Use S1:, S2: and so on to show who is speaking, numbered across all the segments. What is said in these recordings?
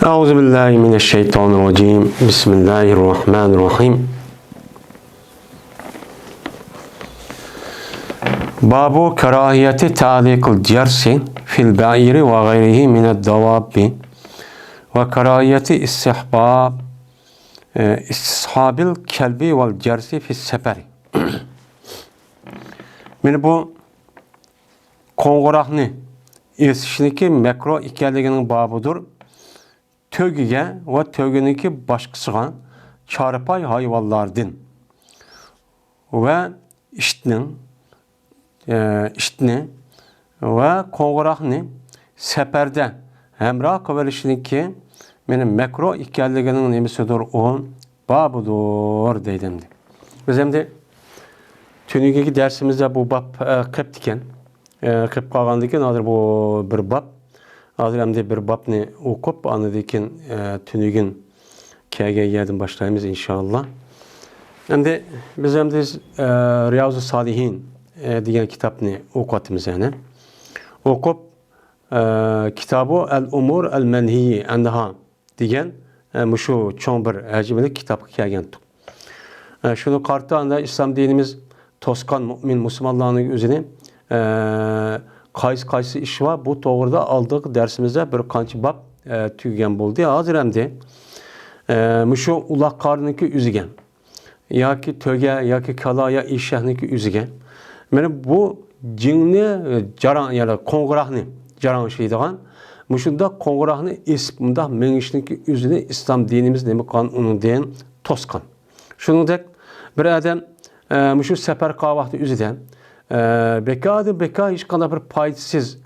S1: Euzubillahimineşşeytanirracim. Bismillahirrahmanirrahim. Babu kerahiyeti ta'liqil cersi fil ba'iri ve gayrihi mined davabbi ve kerahiyeti istishabil kelbi vel cersi fis seferi. Meni bu qo'ng'iroqni esishniki makro ekanligining babudur. Tögiga va töginiki boshqasiga chorpoy hayvonlardan va itni va qo'ng'iroqni safarda hamroh qilishniki meni makro ekanligining nimasidir u babudur deydim. Biz endi tungi darsimizda bu bab qilib ekan. Qilib qolgandan keyin hozir bu bir bab. Hozir endi bir babni o'qib, andan keyin tunugin kelgan boshlaymiz inshaalloh. Endi biz endi Riyazı Salihin degan kitobni o'qiyapmiz yana. O'qib kitobi Al-Umur Al-Manhiyi anha degan shu cho'ng bir hajmli kitobga kelgandik. Shuni qartanda islom dinimiz to'sqan mo'min musulmonlarning o'zini qaysi ish var bu to'g'rida aldık dersimizde bir qancha bab tugagan bo'ldi. Hozir endi shu uloq qorniki uziga yoki to'ga yoki kaloya eshakniki uziga mana bu jinni jaran ya'ni qo'ng'iroqni jaranshiydigan shunda qo'ng'iroqni esib bunda mengishniki o'zini islom dinimiz nima qilgan undan to'sqan. Shuningdek bir odam shu safar qilgan vaqti o'zidan beka hiç kadar bir paydasız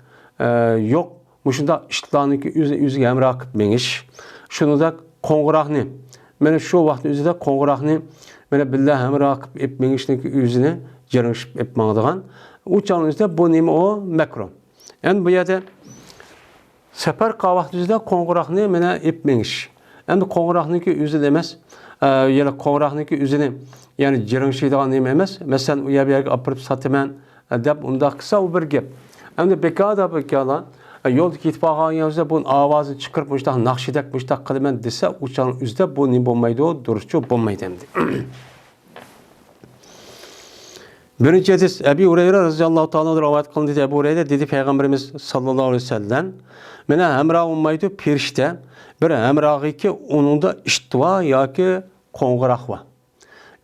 S1: yok. Muşunda iştahınki üzüge emrah etmeniş. Şunu da qo'ng'iroqni. Mana şu vaqt üzüde qo'ng'iroqni mana billah emrah etmenişniki üzüne jarışıp etmağıdığan. Uçağınızda bu neymi o makro. Yani bu yerde sefer qavaqt üzüde qo'ng'iroqni mana etmeniş. Endi qo'ng'iroqniki üzü demez. Yani qo'ng'iroqniki üzüne yani jarışıydıgan neymi emas. Mesela u yerga apırıp sataman deb unda qilsa u bir gap. Endi bekada yo'lda ketib qolgan yerda bu ovozini chiqarib mushtaq naqshidak mushtaq qilaman desa uçan uzda bu ne bo'lmaydi, durustcha bo'lmaydi endi. Birinchi hadis Abi Hurayra roziyallohu ta'ala rivoyat qilindi. Abu Hurayra dedi Peygamberimiz sallallohu alayhi vasallam mena hamroh olmaydi perishta bir hamrohiki uningda ishtiva yoki qo'ng'iroq va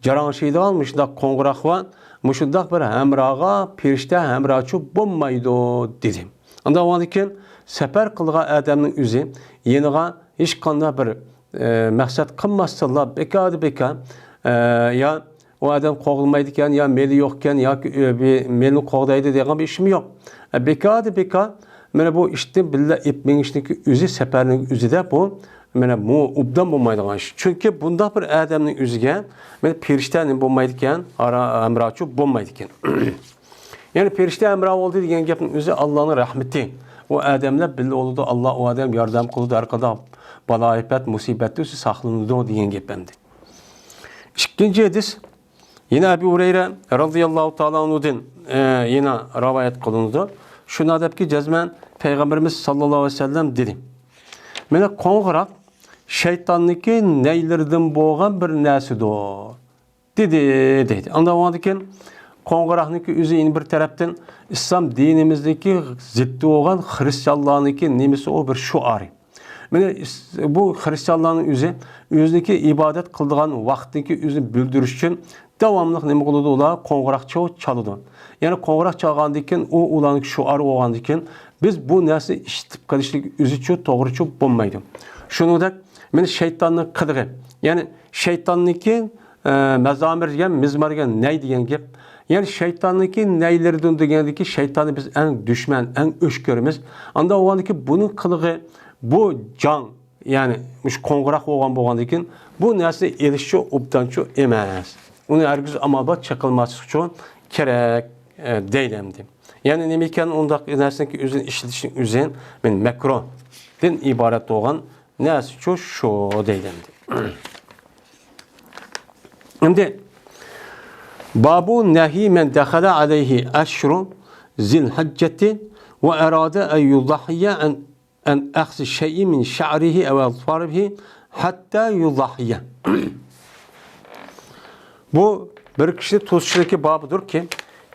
S1: jaranshiydigan mushtaq qo'ng'iroq va mushundaq bir hamrohga perishta hamrohchi bo'lmaydi dedi. Anda ondan keyin safar qilgan odamning o'zi yeniga hech qanday bir maqsad qilmasdinlar beka ya o adam qo'g'ilmaydi ekan ya meli yo'q ekan yoki meni qo'g'daydi degan bir ishim yo'q. Beka mana bu ishni billa etmengishniki o'zi safarning o'zida bu mana bu obdan bo'lmaydigan ish. Chunki bunda bir odamning o'ziga mana perishtaning bo'lmaydi ekan, hamrohchi bo'lmaydi ekan. Yani perişte emrah oldu degan gapning o'zi Allohning rahmati. O odamlar billa oldu Allah o adam yordam qildi arkada baloifat musibatni o'zi saqlanadi degan gap endi. Ikkinchi hadis yine Abi Hurayra radhiyallohu ta'ala anhudan yine rivoyat qilindi. Shuni adabki jazman Peygamberimiz sallallohu alayhi vasallam dedi. Mana qo'ng'iroq shaytonniki neylaridan bo'lgan bir narsadir. Dedi. Ondan keyin qo'ng'iroqniki o'zi bir tarafdan islom dinimizdagi ziddi bo'lgan xristianlarniki nimasi o bir shuari. Mana bu xristianlarning o'ziniki ibodat qiladigan vaqtniki o'zini bildirish uchun davomli nima qiladi ular qo'ng'iroq chaladi. Ya'ni qo'ng'iroq chalgandan keyin u ularning shuari bo'lgandan keyin biz bu narsa eshitib qilishlik o'zicha to'g'richa bo'lmaydi. Shuningdek mana shaytonning qilig'i, ya'ni shaytonniki mazamir degan mizmarga nay degan gap. Yani şeytanniki neylerden degandiki şeytanı biz en düşman, en öşkörümüz. Anda oğandaki bunun kılığı, bu can, yani qo'ng'iroq bo'lgandiki bu narsa erişçi, obdançı emas. Uni herkes amalda çakılması için kerak deylemdi. Yani nemiken ondaq narsaniki özün işletişin özün men makrodan ibaret olan narsa şu deylemdi. Şimdi Babu nehi men dekhala aleyhi eşru zilhacceti ve erade en yudahhiye en aksi şey'i min şa'rihi ev azfarihi hatta yudahiye. Bu bir kişi tuzçudaki babıdır ki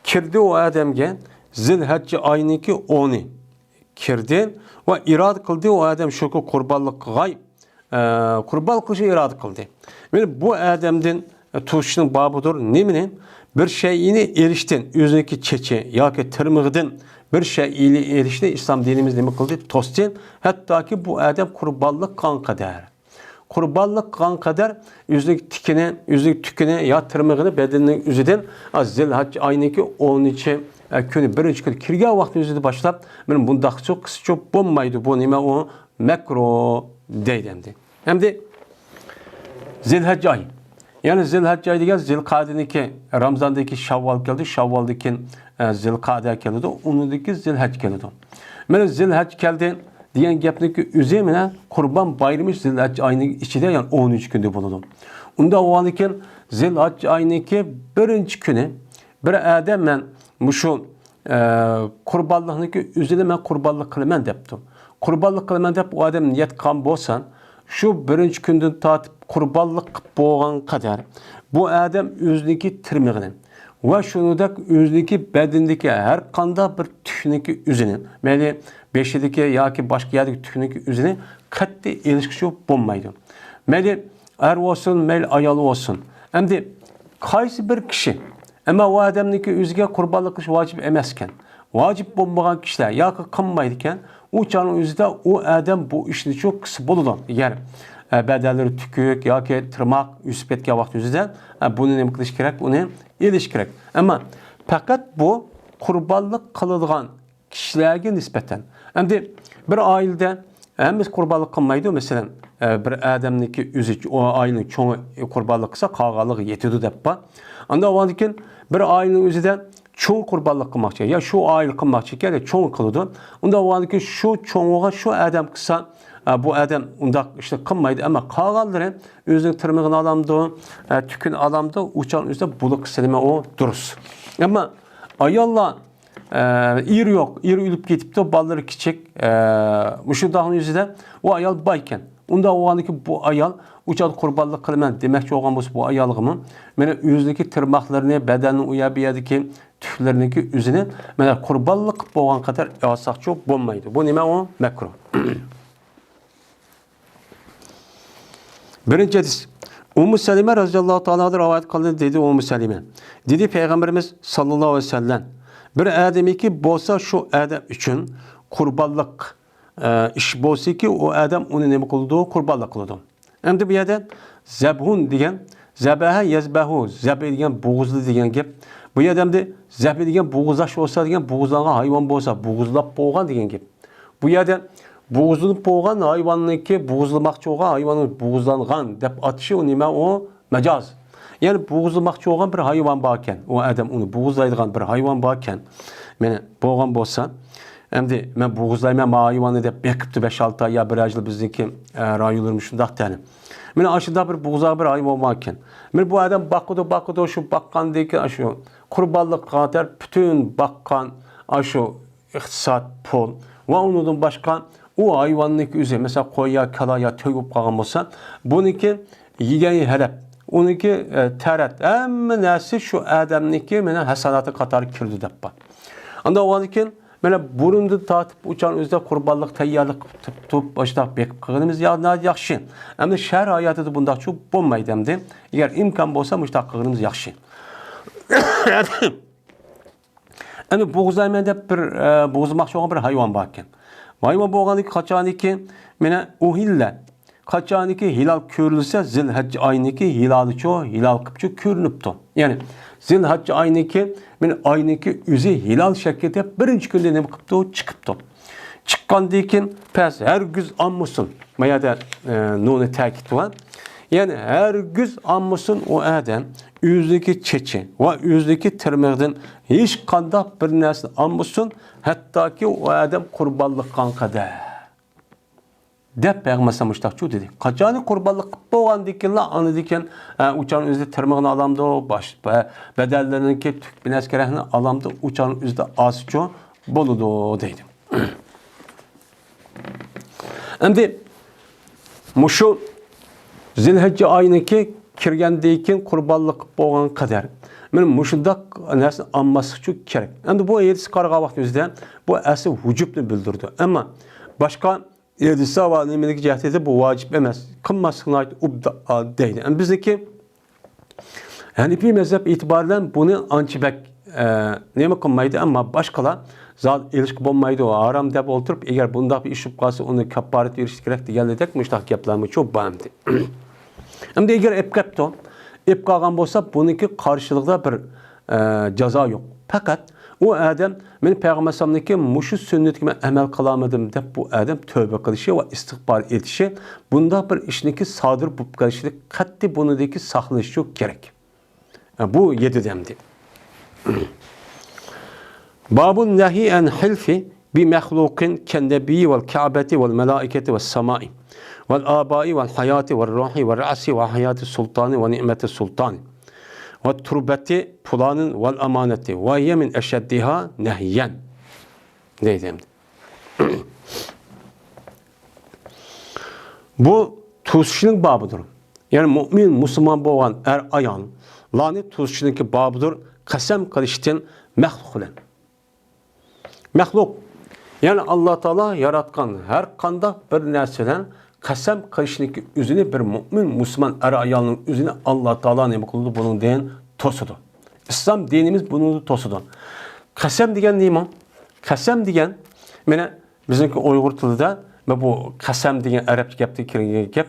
S1: kirdi o adamge zilhacci ayniki onu kirdi ve irad kıldı o adam şoku kurbanlık gay kurban kılıcı irad kıldı. Yani bu adamın tuzçunun babıdır nemine bir şeyini eriştin yüzündeki çeçe ya ki tırmıgıdın bir şeyini erişti İslam dinimiz ne kıldı tostin hatta ki bu adam kurbanlık kan kadar. Kurbanlık kan kadar yüzlük tükene ya tırmığını bedeninin üzüden zilhac aynı ki onun için günü birinci gün kirga vakti üzüde başlap benim bunda çok bombaydı bu nime o mekro deydemdi. Hem de zilhac ay. Yani zilhac ay diye zilkade'deki Ramazan'daki Şavval geldi. Şavval'daki zilkade geldi. Onundaki zilhac geldi. Ben zilhac geldi. Diyen gepniki üzerine kurban bayramı zilhac ayının içinde yani 13 günde bulundu. Onda o anıken zilhac ayındaki birinci günü bir adam ben şu kurbanlıkniki üzerine ben kurbanlık kılmen deptim. Kurbanlık kılmen dep o adam niyet kan bolsan şu birinci günden tatip kurbanlık boğan kadar bu adam özündeki tırmığını ve şunu da özündeki bedendeki her kanda bir tüküneki üzerine yani beşideki ya ki başka yerdeki tüküneki üzerine katli ilişkisi bulmaydı. Meli er olsun, mel ayalı olsun. Hem de kaysi bir kişi ama o adamdaki özüge kurbanlık kılış vacip emesken, vacip bulmayan kişiler ya ki kanmaydıken o canın özüde o adam bu işini çok kısa buldu. Yani bedelleri tükük ya ki tırmak üspetke vakti yüzüden bunun ne kılış gerek, bunu iliş gerek. Ama fakat bu kurbanlık kılılgan kişilerge nispeten. Hem de bir ailede hemiz kurbanlık kılmaydı. Mesela bir adamdaki üzü o ailenin çoğu kurbanlık kılsa kağalığı yetiyordu deppa. Anda o andikin bir ailenin üzüden çoğu kurbanlık kılmak ya şu aile kılmak çeker ya çoğu kılıdı. Onda o andikin şu çoğuğa şu adam kısa bu adam onda işte kılmaydı ama kağalıları özünün tırmığını alamdı, tükün alamdı, uçan üzerinde buluk selime o duruz. Ama ayalla ir yok, ir ülüp gitip de balları küçük şu dağın yüzünden o ayal bayken. Onda o andaki bu ayal uçadı kurbanlık kılmen demekçi olan bu ayalığımın yani yüzdeki tırmaklarını bedenin uyabiyadaki tüflerindeki yüzüne yani kurbanlık boğan kadar yasak çok bulmaydı. Bu nime o mekruh. Birinci hadis. Ummu Selime radıyallahu ta'ala rivayet kıldı dedi Ummu Selime. Dedi Peygamberimiz sallallahu aleyhi ve sellem bir ademi ki bolsa şu adam için kurbanlık iş bolsa ki o adam onu ne kıldı? Kurbanlık kıldı. Hem de bir adam zebhun diyen zebaha yezbehu zebh diyen boğuzlu diyen gep. Bu adam da zebh diyen boğuzlaş olsa diyen boğuzlanan hayvan bolsa boğuzlap boğan diyen gep. Bu adam boğuzlanıp boğan hayvanınki boğuzlamakçı olan hayvanın boğuzlanğan dep atışı o nime o mecaz. Yani boğuzlamakçı olan bir hayvan bakken, o adam onu boğuzlaydıgan bir hayvan bakken, meni boğan bolsa, hem de men boğuzlayman hayvanı dep bekipti 5-6 ay ya bir ajlı bizdeki rayolurmuş şundak tane. Meni aşıda bir boğuza bir hayvan bakken. Men bu adam bakıdı şu bakkan deyken şu kurbanlık kadar bütün bakkan şu iktisat pul ve onun başka o hayvanlık üzeri mesela koya kalaya tövüp kalgan bolsa, bununki yiyen helep. Onunki teret. Ama nesi şu adamniki mena hasanatı katar kirdi deppa. Anda o andikin mena burundu tatip uçan özde kurbanlık tayyarlık tutup başta bekip kılığımız yaxşı. Ama şer hayatı da bunda çok bulmaydı hem de. Eğer imkan bolsa müştak kılığımız yaxşı. Ama boğuzlayman dep bir boğuzmakçı olan bir hayvan bakken. Hayvan boğaniki kaçaniki mena uhille. Kaçaniki hilal körülse zilhacc ayniki hilalı çoğu hilal kıpçı körünüptü. Yani zilhacc ayniki men ayniki üzü hilal şeklinde birinci günde ne kıptı çıkıptı. Çıkkan deyken pes her güz anmışsın. Maya da nunu takit var. Yani her güz anmışsın o adam yüzdeki çeçi ve yüzdeki tırmığın hiç kanda bir nesli anmışsın. Hatta ki o adam kurbanlık kankada. Dep Peygamber müştakçu dedi. Kaçanı kurbanlık boğan diken la anı diken uçağın üzerinde tırmığını alamdı o baş bedellerinin ki tük bin eskerehini alamdı uçağın üzerinde asço boludu deydim. Endi muşu Zilhicce ayınınki kirgendeyikin kurbanlık boğan kadar. Benim muşundak nersin anması çok gerek. Endi bu edisi karga vaktimizde bu asıl vücubunu bildirdi. Ama başka edisi var nemelik cihetinde bu vacip emez. Kılmasına ait ubda değil. Yani bizdeki Hanefi mezhep itibariyle bunu ancibek neme kılmaydı ama başkalar zat ilişki bulmaydı o aram deb oturup eğer bunda bir iş yapılsa onu kaparet veriş gerek diyeledek müştak yapılanma çok bağımdı. Hem de eğer epkepto ep kalgan bolsa bununki karşılıkta bir ceza yok. Fakat o adam men Peygamber sallallahu muşu sünnetime amel kılamadım deb bu adam tövbe kılışı ve istiğfar etişi bunda bir işniki sadır bu kılışı katli bunudaki saklanış çok gerek. Bu 7 demdi. Babun nehi en hilfi bi mehlukin kennebi vel ka'beti vel melaiketi vel semai vel abai vel hayati vel ruhi vel ra'si ve hayati sultani ve ni'meti sultani ve turbeti pulanın vel amaneti ve yemin eşeddiha nehiyen. Dedim. Bu tuzşinin babıdır. Yani mümin, Müslüman boğan er ayan lanet tuzşiniki babıdır. Kasem kılıştın mehluk olan. Mehluk. Yani Allah Teala yaratkan her kanda bir nerseden kasem kılıştınki üzerine bir mümin, Müslüman er ayanın üzerine Allah Teala ne kıldı bunun deyin tosudu. İslam dinimiz bunun tosudu. Kasem diyen neyim? Kasem diyen mene bizimki Uygur tilida ve bu kasem diyen Arap gepti kirgen gep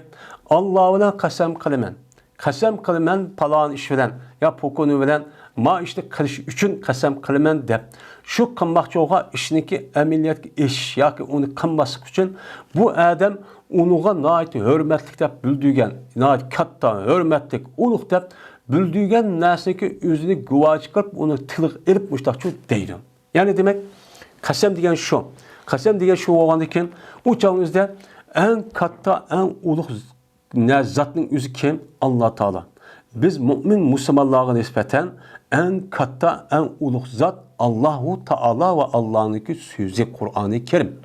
S1: Allah'ına kasem kılmen. Kasem kılmen palan iş bilen ya pokonu bilen ma işte kılış üçün kasem kılmen dep. Şu kılmakçı oğa işiniki ameliyat iş ya ki onu kılması için bu adam onuğa naiti hürmetlik dep büldügen, naiti katta hürmetlik uluk dep büldügen nesneki özünü güva çıkarıp onu tılık elip müştakçı deydi. Yani demek kasem diyen şu. Kasem diyen şu oğandaki uçağımızda en katta en uluk zatın yüzü kim? Allah Teala. Biz mümin Müslümanlığa nispeten en katta en uluk zat Allahu Teala ve Allah'ınki sözü Kur'an-ı Kerim.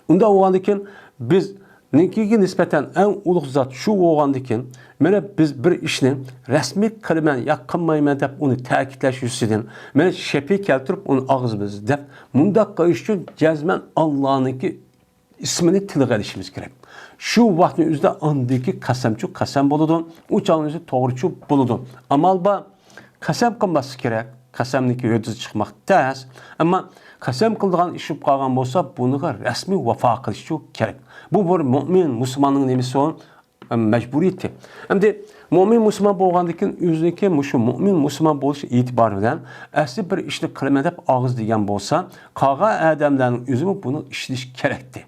S1: Onda oğandaki biz Ninkigi nispeten en uluk zat şu oğandaki mene biz bir işini resmi kelimen yakınmayman dep onu ta'kidlash yüzüden mene şepi keltirip onu ağzımız dep munda kayış için cezmen Allah'ınki ismini tilga edişimiz gerek. Şu vaktin üzerinde andaki kasemçu kasem buludu. Uçağınızı doğruçu buludu. Amalba kasem kılması gerek. Kasemdeki ödüz çıkmak tez. Ama kasem kıldığın işip kalgan olsa bunu resmi vefa kılışı gerek. Bu bir mümin, Müslümanın nemisi olan mecburiyeti. Hem de mümin, Müslüman boğandaki yüzdeki şu mümin, Müslüman boğuş itibarından asli bir işini kılmedip ağız diyen olsa kağa adamların yüzümü bunu işleyiş gerekti.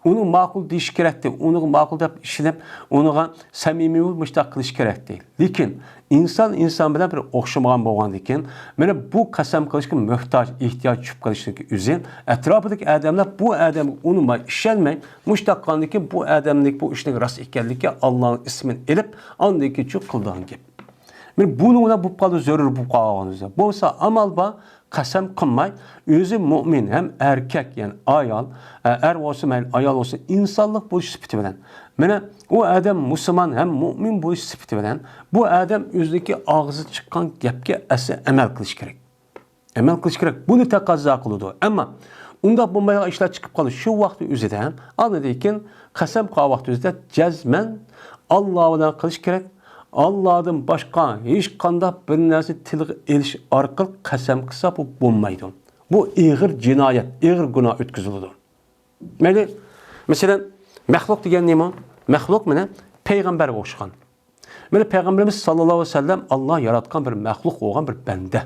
S1: Onu makul deyiş gerekti. Onu makul deyip işlep, onu samimi müştak kılış gerekti. Lakin insan bilen bir okşamagan boğandikin, mene bu kasem kılışkı mühtaç, ihtiyaç çüp kılışkı üzün, etrafındaki adamlar bu adamı onunla işlenmeyin, müştak kılındaki bu adamlık, bu işlik rast ikellik Allah'ın ismini elip, andaki çok kıldığın gibi. Bununla bu kadar zörür bu kağıtınızda. Bu olsa amalba kasem kılmay, özü mümin hem erkek yani ayal, er olsun ayal olsun insanlık bu sıfatı bilen. Mene o adam Müslüman hem mümin bu sıfatı bilen. Bu adam özdeki ağzı çıkan gepke ese emel kılış gerek. Emel kılış gerek. Bunu tekazza kılıdı. Ama onda bu maya işler çıkıp kalır. Şu vakti üzerinde anladıyken kasem kağıtı üzerinde cezmen Allah'dan kılış gerek. Allah'dan başka hiç kanda bir nersi tilgı eliş arkalı kasem kısa bu bulmaydı. Bu ağır cinayet, ağır günah ötküzülüdür. Mesela mehluk diyen neyman? Mehluk mene peygamber oğuşkan. Peygamberimiz sallallahu aleyhi ve sellem Allah yaratkan bir mehluk olan bir bende.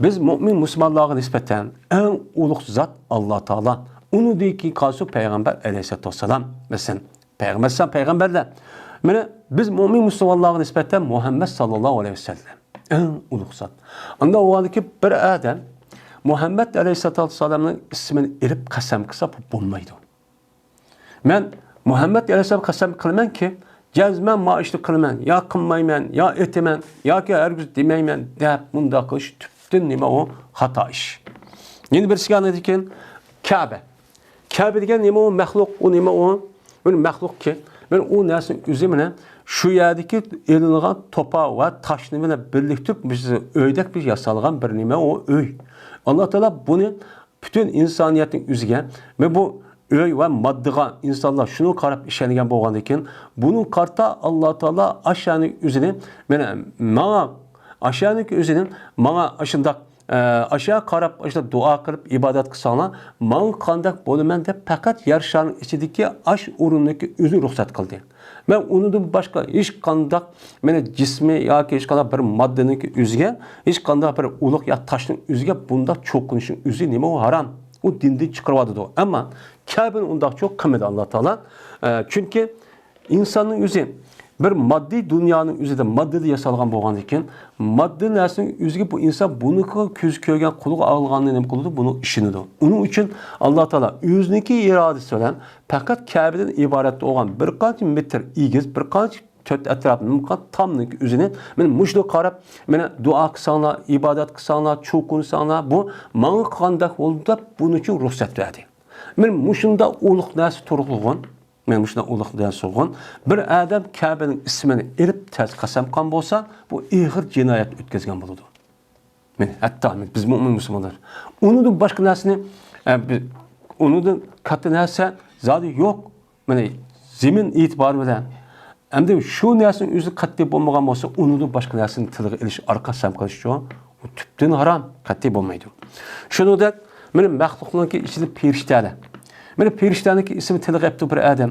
S1: Biz mümin Müslümanlığa nispeten en uluk zat Allah Teala. Onu değil ki kalsı peygamber aleyhisselatü vesselam. Mesela peygamberler. Biz mümin Müslümanlığa nispeten Muhammed sallallahu aleyhi ve sellem. En uluk zat. Anda o vardaki bir adam Muhammed aleyhisselatü vesselam'ın ismini elip kasem kısa bulmaydı. Muhammed aleyhisselam kasem kılmen ki cezmen maaşlı kılmen, ya kılmaymen, ya etemen, ya ki ergüz demeymen deyip bunda kılış tüptün nime o hata iş. Yeni bir sigan ediken Kabe. Kabe degan nima o maxluq, o nima o? Bir maxluq ki, ben o narsa o'zi bilan shu yerdagi elingan topa va toshni bilan birleştirib bizni öydek bir yasalgan bir nima o öy. Allah Teala bunu bütün insoniyatning o'ziga ve bu öy ve maddiga insanlar şunu qarab ishongan bo'lgan ekan, bunun qarta Allah Teala aşağıning o'zini mana aşağıning o'zini mana ashundaq aşağı qarab işte dua qilib ibodat qilsanglar, men qanday bo'laman deb faqat yer sharning ichidagi ash o'rnidagi o'zi ruxsat qildi. Men unidan boshqa hech qanday meni jismi yoki hech qanday bir moddaning o'ziga, hech qanday bir ulug' yo toshning o'ziga bunda cho'qinishning o'zi nima o haram. O dindan chiqaradi. Ammo Kabe'ni undaq çok qilmadi Allah Teala. Chunki insonning o'zi bir maddi dünyanın üzerinde maddede yasalgan bo'lgan ekan, maddi narsaning o'ziga bu inson buni ko'z ko'rgan quliq alganini nima qiladi, buni ishonadi. Uning uchun Alloh taolo o'ziniki irodasi bilan faqat Kabe'dan iborat bo'lgan bir qancha metr egiz, bir qancha to'rt atrofni tamning o'zini men mushlo qarab, meni duo qilsanglar, ibodat qilsanglar, cho'qinsanglar, bu menga qanday bo'ldi, buning uchun ruxsat berdi. Men mushunda ulug' narsa turg'ilgan men shundan ulug'dan so'g'in bir odam Kabe'ning ismini elib tez qasam qilgan bo'lsa, bu ig'ir jinoyat o'tkazgan bo'ladi. Men hatto biz mo'min musulmonlar unidan boshqa narsani unidan katta narsa zodi yo'q. Mana zemin e'tibori bilan endi shu narsaning o'zi qat'iy bo'lmagan bo'lsa, unidan boshqa narsani tilga ilish, qasam qilish uchun u tubdan harom, qat'iy bo'lmaydi. Shuningdek, men maxluqlarning ichida ferishtalar Mene periştaniki ismi tilga yaptı bir adam.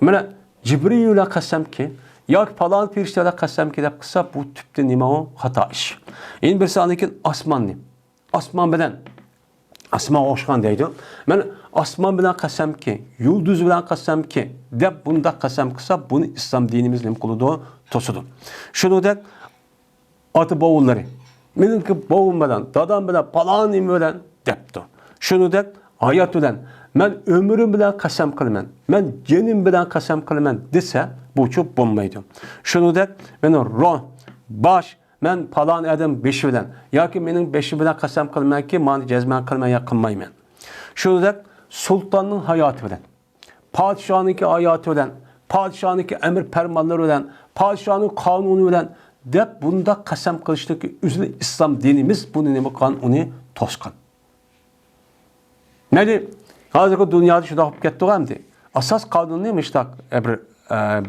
S1: Mene Cibril'e qasam ki, yoki falan periştalar qasam ki deb qilsa, bu tüpte nima o xato ish. Endi bir sanikin osmonni. Osmon bilan osmon o'xshagan deydi. Men osmon bilan qasam ki, yulduz bilan qasam ki deb bunda qasam qilsa, buni islom dinimiz nima qiladi? To'sidi. Shuningdek, ota bovullari. Meniki bovum bilan, dadam bilan, falan nima bilan debdi. Shuningdek, hayot bilan men ömrüm bilan qasam qilaman, men jenim bilan qasam qilaman desa, bu çok bo'lmaydi. Shuningdek, meni roh, bosh, men falon adam beshi bilan yoki mening beshi bilan qasam qilamanki, meni jazman qilmay qilmayman. Shuningdek, sultonning hayoti bilan, podshohniki hayoti bilan, podshohniki amr farmonlari bilan, podshohning qonuni bilan deb bunda qasam qilishdagi o'zini islom dinimiz buni nima qilgan, uni to'sgan. Neydi? Hazırki dünyada şu da hop ketdi hamdi. Asas kanun neymiş tak bir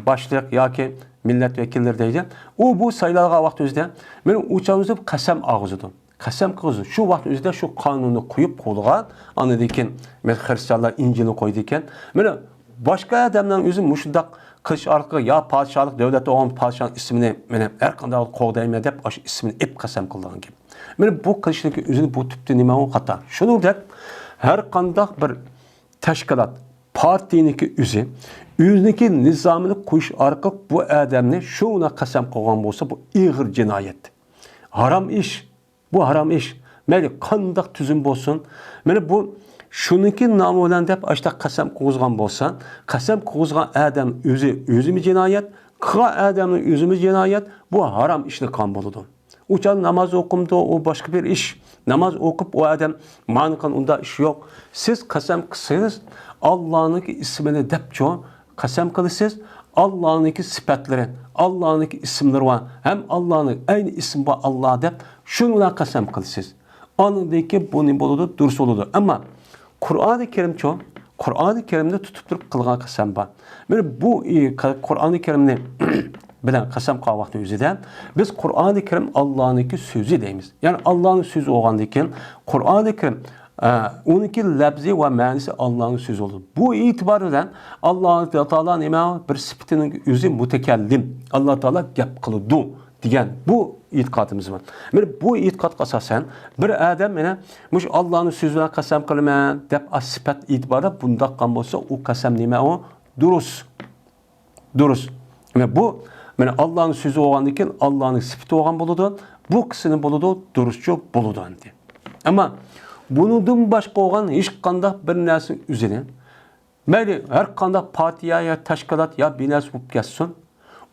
S1: başlık yoki milletvekilleri deydi. O bu sayılarga vaqt özde benim uçağımızda qasam ağzıdı. Qasam qızı şu vaqt özde şu kanunu koyup qo'lgan, anladı ekan, men Hristiyanlar İncilni qo'ydi ekan. Meni boshqa odamdan o'zim mushundaq qilish orqali yo podshohlik davlat o'g'on podshoh ismini meni har qanday qo'g'dayman deb o'sha ismini ep qasam qilgan ekan. Meni bu qilishniki o'zini bu tipda nima u xato. Shuningdek her qanday bir tashkilot partiyiniki o'ziniki nizomini qo'yish orqali bu odamni shuna qasam qilgan bo'lsa, bu ig'ir jinoyat. Haram ish. Bu haram ish. Mayli qanday tuzum bo'lsin, mana bu shuniki nomi bilan deb ashta qasam qo'zgan bo'lsa, qasam qo'zgan odam o'zimi jinoyat, qilgan odamning o'zimi jinoyat, bu haram ishni qilgan bo'ladi. Uçan namaz okumdu, o başka bir iş. Namaz okup o adam manıkan onda iş yok. Siz kasem kılsanız Allah'ın ismini depço kasem kılısınız. Allah'ın sıfatları, Allah'ın isimleri var. Hem Allah'ın aynı isim var Allah dep şunla kasem kılısınız. Anındaki bunu buludu, durus oludu. Ama Kur'an-ı Kerim çoğu, Kur'an-ı Kerim'de tutup durup kılgan kasem var. Yani bu Kur'an-ı Kerim'de bilen qasam qilgan vaqt o'zida biz Qur'oni Karim Allohning so'zi deymiz. Ya'ni Allohning so'zi bo'lgandan keyin Qur'oni Karim uniki labzi va ma'nosi Allohning so'zi bo'ladi. Bu e'tibor bilan Alloh taolo nima bir sifatining o'zi mutakallim. Alloh taolo gap qiladi degan bu e'tiqodimiz bor. Mana bu e'tiqodga asosan bir odam mana mush Allohning so'zi bilan qasam qilaman deb sifat e'tiborda bundoq qilgan bo'lsa, u qasam nima u durust. Durust. Mana bu Mene Allah'ın sözü olgandan keyin Allah'ın sifati olgan boludu. Bu kısını boludu, duruşçu boludu endi. Ama bundan başqa olgan hech qanday bir narsa üzerine mayli har qanday partiya ya tashkilot ya binas bo'lib ketsin,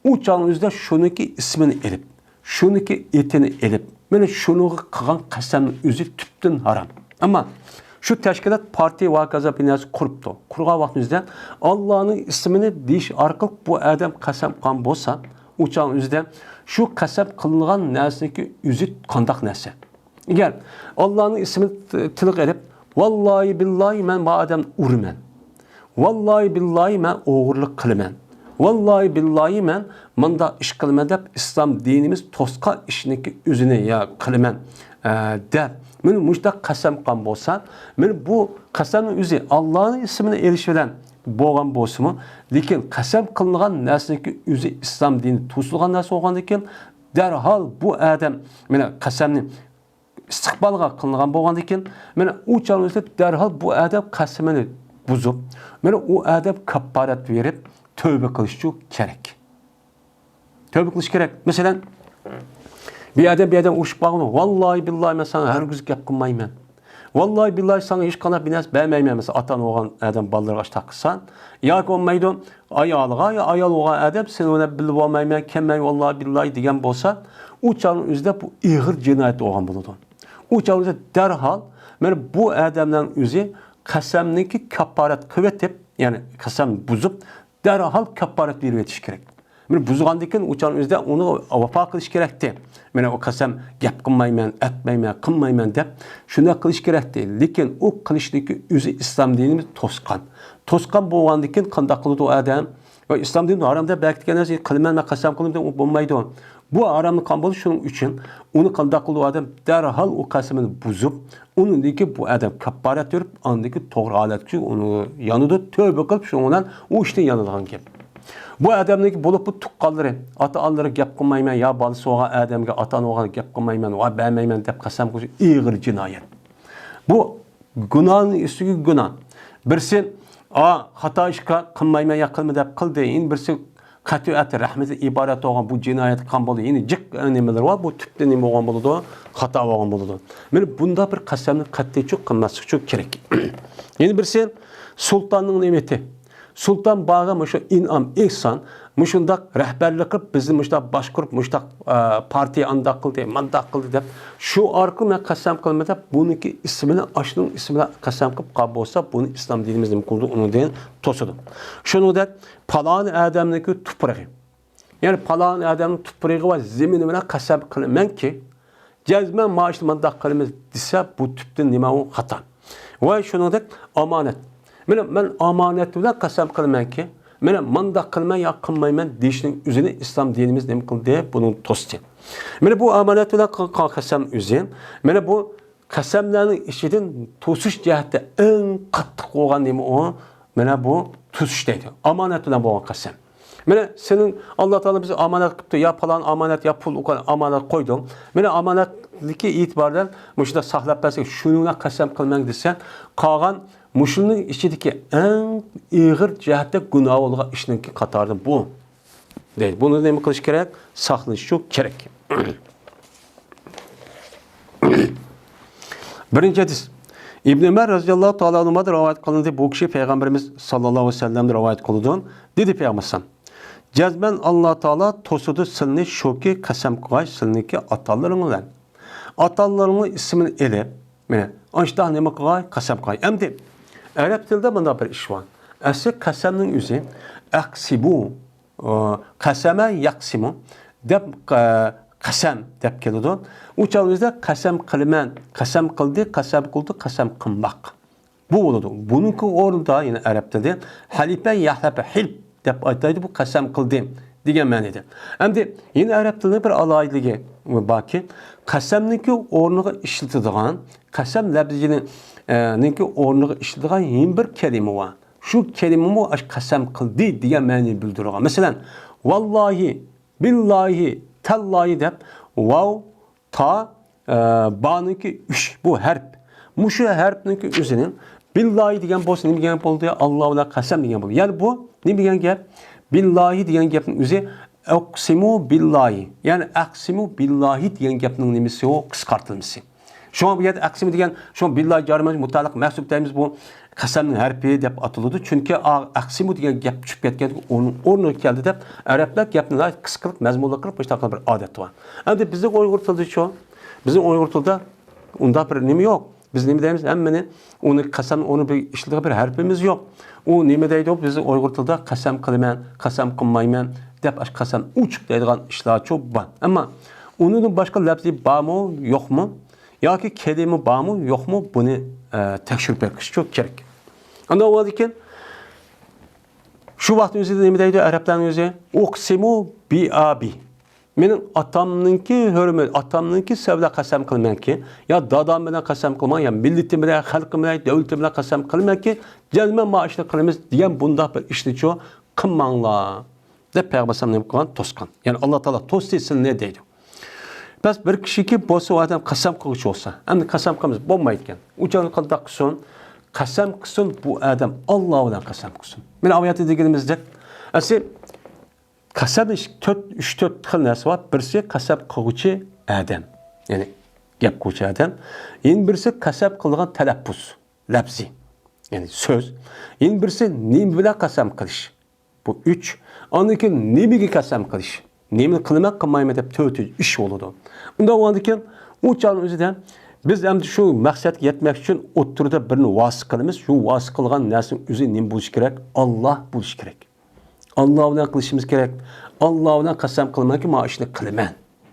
S1: u chog'ning o'zida shuniki ismini elib, shuniki etini elib, mana shuni qilgan qasamning o'zi tubdan harom. Ama Şu teşkilat parti vakaza binası kuruptu. Kurgan vaktimizde Allah'ın ismini deyiş arkalık bu adam kasem kan bolsa, uçağın üzerinde şu kasem kılıngan nesneki üzü kandak nesi. Eğer Allah'ın ismini tılık edip, vallahi billahi ben bu adam urmen. Vallahi billahi ben oğurluk kılmen. Vallahi billahi men manda iş kılmen dep İslam dinimiz toska işindeki üzüne ya kılmen dep. Men muşta kasem kan bolsa, men bu kasemin üzü Allah'ın ismine erişilen boğan bolsumu, lekin kasem kılıngan nesneki üzü İslam dini tusulgan nesi olgandan keyin derhal bu adam mena kasemni istiqbalga kılıngan bolgandan keyin mena u çağımızda derhal bu adam kasemini buzup, mena o adam kaparat verip tövbe kılışçı gerek. Tövbe kılış gerek. Mesela bir adam uçup bağlı. Vallahi billahi ben sana her gün gap kılmayman. Vallahi billahi sana hiç kanat bines beğenmeymen. Mesela atan oğan adam balları aç taksan. Ya ki olmaydı ayalığa ya ayal oğan adam sen ona bilip olmayman kemmey vallahi billahi diyen bolsa uçağın üzerinde bu ağır cinayet oğan buludu. Uçağın üzerinde derhal bu adamdan üzü kasemdeki kaparat kıvetip yani kasem buzup derhal kaparat bir üretiş gerek. Yani buzgandıkken uçağın üzerinde onu vafa kılış gerekti. Yani o kasem gap kılmayman, etmeyman, kılmayman dep şuna kılış gerekti. Lekin o kılışdaki üzü İslam dinimiz toskan. Toskan boğandıkken kandak kılıdı o adam. Ve İslam dinimiz aramda belki genelde kılman ve kasem kılımda o bulmaydı o. Bu aramlı kan şunun için onu kandak kılıdı o adam derhal o kasemini buzup onun deki bu adam kaparat verip andaki doğru aletçi onu yanıda tövbe kılıp şundan o işten yanılgan gibi. Bu adamdaki bulup bu tuqqalları, ata-anları gap kılmayman, ya balısı oğa adamga atan oğa gap kılmayman, oğa beğenmeymen dep kasam kılış, iğir cinayet. Bu günahın üstüge günah. Birisi, hata işka kılmayman ya kılma dep kıl deyin, birisi katiyatı, rahmeti ibaret oğan bu cinayet kan bolu, yine cık önemeler var, bu tüpte neme oğan boludu, hata oğan boludu. Yani bunda bir kasamın katiyatı çok kılması çok gerek. Yine birisi, sultanın nimeti. Sultan bağı muşu inam ihsan muşundak rehberlik kılıp bizni muştak başkurup muştak partiye andak kıldı, mandak kıldı dep şu arka men kasam kılmada bununki ismini aşının ismini kasam kılıp kabul olsa bunu İslam dinimizde mümkündü onu deyin tosudu. Şunu da palan adamdaki tuprağı. Yani palan adamın tuprağı var zeminine kasam kılmen ki cezmen maaşlı mandak kılmaz dese bu tüpten nima o hata. Ve şunu da amanet. Men amanetle kasam kılman ki, men mandak kılman ya kılmayman deyişinin üzerine İslam dinimiz ne kıldı bunun tostu. Men bu amanetle kasam üzerine, men bu kasamların işinin tosuş cihette en katlık olan neymi o, men bu tosuş deydi. Amanetle bu kasam. Men senin Allah Teala bize amanet kıptı, ya falan amanet ya pul amanet koydun. Men amanetliki itibardan muşda sahlap versen şununa kasam kılman desen, kalan muşunun içindeki en ağır cihette günah olan işinki katardı bu. Değil. Bunu ne mi kılış gerek? Saklanış çok gerek. Birinci hadis. İbn Ömer radıyallahu ta'ala anhuma rivayet kılındı. Bu kişi Peygamberimiz sallallahu aleyhi ve sellem'de rivayet kılındı. Dedi Peygamber cezben Allah Teala tosudu silni şoki kasem kılay silni ki atalarını olan. Atalarının ismini ele. Mene. Anştah ne mi kılay? Kasem kılay. Emdi. Arap dilde bunda bir iş var. Asıl kasemnin üzeri aksibu, kaseme yaksimu, dep kasem dep geliyor. Uçağımızda kasem kılmen, kasem kıldı, kasem kıldı, kasem kılmak. Bu oldu. Bununki orada yine Arap dilde halife yahlabe hilp dep aytaydı bu kasem kıldı diyen manada. Endi yine Arap dilinde bir alaylığı baki kasemninki ornuğa işletildiğin kasem lafzının ninki ornuğa işletildiğin bir kelime var. Şu kelime mu kasem kıldı diye mani bildiriyor. Mesela vallahi, billahi, tallahi dep vav, ta, ba'nınki üç bu harf. Muşu harfninki üzerinin billahi diyen bolsa ne diyen boldu ya Allah'la kasem diyen boldu. Yani bu ne diyen gap? Billahi diyen gapın üzeri aksimu billahi. Yani aksimu billahi diyen gapın nemesi o kıskartılması. Şu an bu yerde aksimu diyen şu an billahi carımız mutlak mehsup deyimiz bu kasemnin harfi dep atıldı. Çünkü aksimu diyen gap çıkıp ketken onun ornu geldi dep Araplar gapını da kıskılıp mezmuluk kılıp başta bir adet var. Hem de bizde Uygur tilde şu. Bizim Uygur tilde onda bir nemi yok. Biz nima deymiz? Hammani uni qasam, uni bir ishlatiga bir harfimiz yo'q. U nima deydi? Biz Uyg'ur tilida qasam qilaman, qasam qilmayman deb qasam uchiq deydigan ishlar cho'p bor. Ammo uning boshqa lafzi bormi, yo'qmi? Yoki kelimi bormi, yo'qmi? Buni tekshirib berish çok kerak. Unda o'zikin shu vaqt o'zida nima deydi arablarning o'zi? Uqsimu bi abi. Mening atamninki hurmat, atamninki sevla qasam qilmanki, yo dadam bilan qasam qilman, yo millatim bilan, xalqim bilan, davlatim bilan qasam qilmanki, jalma maoshni qilamiz degan bundoq bir ishni cho qilmanglar deb payg'ambar sallallohu alayhi vasallam to'sgan. Ya'ni Alloh taolo to'stilsin ne deydi? Bas bir kishiki bo'lsa odam qasam qiluvchi bo'lsa, endi qasam qilamiz bo'lmaydi ekan. Uchani qanday qilsin? Qasam qilsin bu odam Alloh bilan qasam qilsin. Mana oyatda deganimizdek, asli qasam 3-4 xil narsa bor. Birisi qasam qiluvchi odam. Ya'ni gap qiluvchi odam. Yana birisi qasam qilgan talaffuz, lafzi. Ya'ni so'z. Yana birisi nima bilan qasam qilish. Bu 3. Ondan keyin nimaga qasam qilish. Nima qilmak qilmayman deb 4 ish bo'ladi. Unda o'ldikan u chal o'zidan biz ham shu maqsadga yetmak uchun o'ttirda birini vasif qilamiz. Shu vasif qilgan narsaning o'zi nima bo'lishi kerak? Alloh bo'lishi kerak. Alloh bilan qilishimiz kerak. Alloh bilan qasam qilmanki, men ishni qilaman